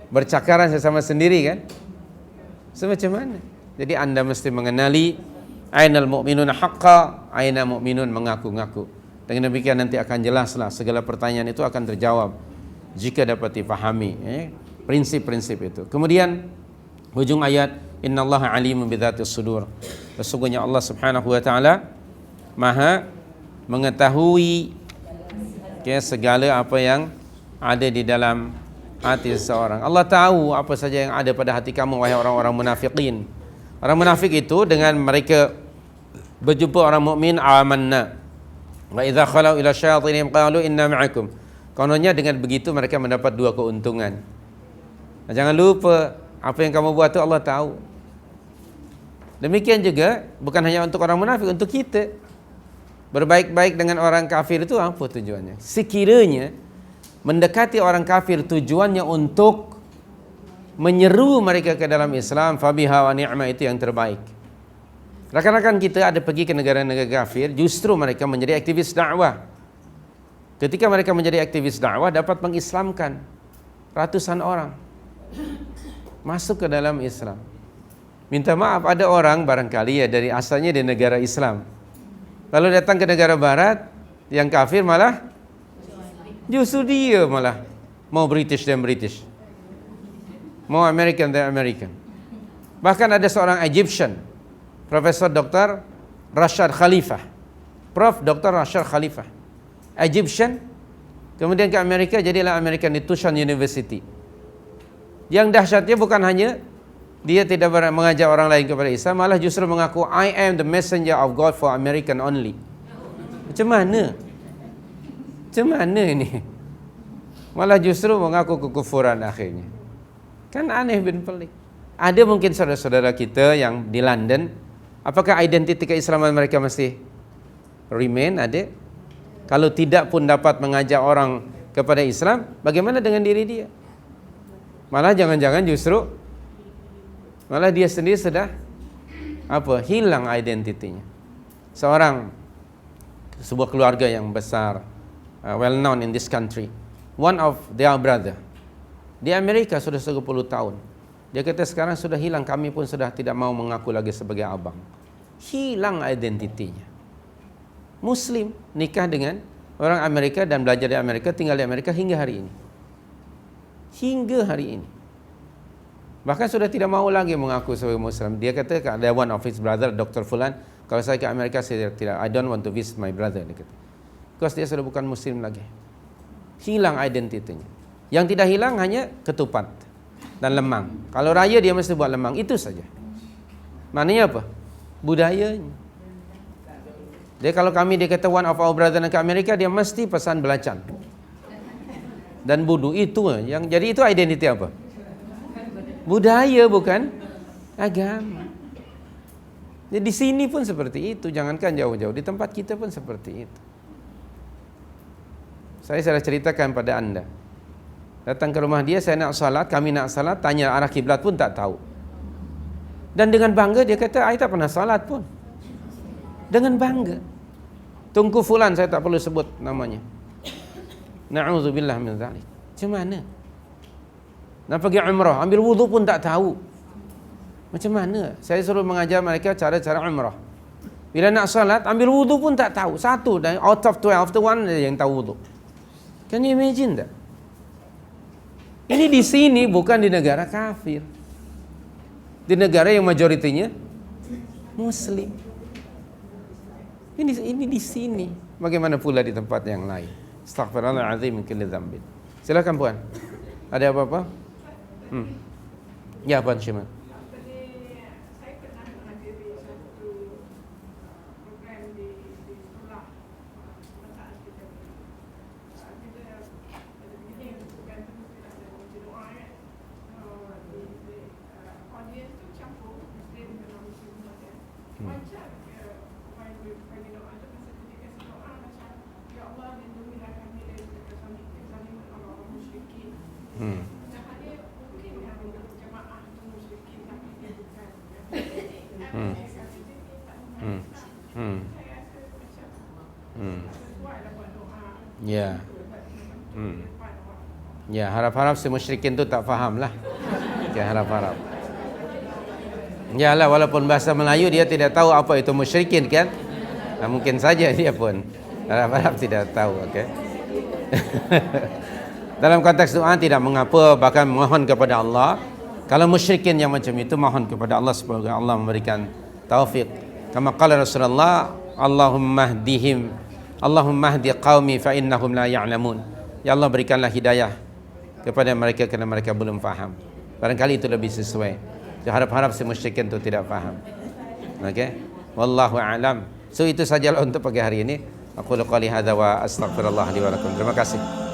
bercakaran sesama sendiri kan. Semacam mana? Jadi anda mesti mengenali ainal mu'minun haqqa, aina mu'minun mengaku-ngaku. Dengan demikian nanti akan jelaslah segala pertanyaan itu akan terjawab jika dapat dipahami prinsip-prinsip itu. Kemudian hujung ayat, innallaha alimun bidzatis sudur. Sesungguhnya Allah Subhanahu wa taala Maha mengetahui segala apa yang ada di dalam hati seseorang. Allah tahu apa saja yang ada pada hati kamu, wahai orang-orang munafikin. Orang munafik itu dengan mereka berjumpa orang mukmin, amanna. Wa idza khalau ila syayatinihim qalu inna ma'akum. Kononnya dengan begitu mereka mendapat dua keuntungan. Nah, jangan lupa apa yang kamu buat itu Allah tahu. Demikian juga bukan hanya untuk orang munafik, untuk kita. Berbaik-baik dengan orang kafir itu apa tujuannya? Sekiranya mendekati orang kafir tujuannya untuk menyeru mereka ke dalam Islam, fabiha wa ni'mah, itu yang terbaik. Rakan-rakan kita ada pergi ke negara-negara kafir, justru mereka menjadi aktivis dakwah. Ketika mereka menjadi aktivis dakwah, dapat mengislamkan ratusan orang masuk ke dalam Islam. Minta maaf, ada orang barangkali dari asalnya di negara Islam, lalu datang ke negara Barat yang kafir, malah justru dia malah mau British dan British, mau American dan American. Bahkan ada seorang Egyptian, Profesor Dr. Rashad Khalifah, Prof. Dr. Rashad Khalifah, Egyptian, kemudian ke Amerika, jadilah American Tucson University. Yang dahsyatnya bukan hanya dia tidak mengajak orang lain kepada Islam, malah justru mengaku I am the messenger of God for American only. Macam mana? Macam mana ini? Malah justru mengaku kekufuran akhirnya. Kan aneh bin pelik. Ada mungkin saudara-saudara kita yang di London, apakah identiti keislaman mereka masih remain ada? Kalau tidak pun dapat mengajak orang kepada Islam, bagaimana dengan diri dia? Malah jangan-jangan justru malah dia sendiri sudah hilang identitinya. Sebuah keluarga yang besar, well known in this country, one of their brother di Amerika sudah 10 tahun. Dia kata sekarang sudah hilang, kami pun sudah tidak mau mengaku lagi sebagai abang. Hilang identitinya. Muslim, nikah dengan orang Amerika dan belajar di Amerika, tinggal di Amerika hingga hari ini. Hingga hari ini. Bahkan sudah tidak mau lagi mengaku sebagai Muslim. Dia kata ada one of his brother, Dr. Fulan, kalau saya ke Amerika saya tidak, I don't want to visit my brother. Dia kata. Because dia sudah bukan Muslim lagi. Hilang identitinya. Yang tidak hilang hanya ketupat dan lemang. Kalau raya dia mesti buat lemang, itu saja. Maknanya apa? Budayanya. Dia kalau dia kata one of our brother ke Amerika, dia mesti pesan belacan dan budu, itu yang jadi itu identiti apa? Budaya, bukan agama. Jadi di sini pun seperti itu, jangankan jauh-jauh, di tempat kita pun seperti itu. Saya sudah ceritakan pada anda, datang ke rumah dia, saya nak salat, kami nak salat, tanya arah kiblat pun tak tahu. Dan dengan bangga dia kata, saya tak pernah salat pun. Dengan bangga. Tunku Fulan, saya tak perlu sebut namanya. Na'udzubillah min dzalik. Macam mana? Nak pergi umrah, ambil wudu pun tak tahu. Macam mana? Saya suruh mengajar mereka cara-cara umrah. Bila nak salat, ambil wudu pun tak tahu. Satu dari out of 12 tu one yang tahu wudu. Can you imagine tak? Ini di sini, bukan di negara kafir. Di negara yang majoritinya Muslim. Ini di sini. Bagaimana pula di tempat yang lain? Astaghfirullahaladzim min kulli dzambin. Silakan puan. Ada apa-apa? Ya, Puan Syima. Saya pernah menghadiri satu program di sekolah saat kita begini, program itu tidak ada baca doa kan. Di audience tu campur Muslim dengan Muslim saja. Macam bagi doa tu, masa ketika kasi doa macam, ya Allah lindungilah kami dari kezaliman orang-orang musyrikin. Ya. Ya, harap-harap si musyrikin tu tak faham lah. Ya, harap-harap. Yalah, walaupun bahasa Melayu dia tidak tahu apa itu musyrikin kan. Nah, mungkin saja dia pun Harap-harap tidak tahu, okey. Dalam konteks doa tidak mengapa, bahkan mohon kepada Allah. Kalau musyrikin yang macam itu, mohon kepada Allah supaya Allah memberikan taufik. Kama qala Rasulullah, Allahumma hdihim, Allahumma hdi qaumi fa innahum la ya'lamun. Ya Allah, berikanlah hidayah kepada mereka kerana mereka belum faham. Barangkali itu lebih sesuai. Jadi harap-harap si musyrikin itu tidak faham. Okey. Wallahu a'lam. So itu sajalah untuk pagi hari ini. Aku qali hadza wa astaghfirullah li wa lakum. Terima kasih.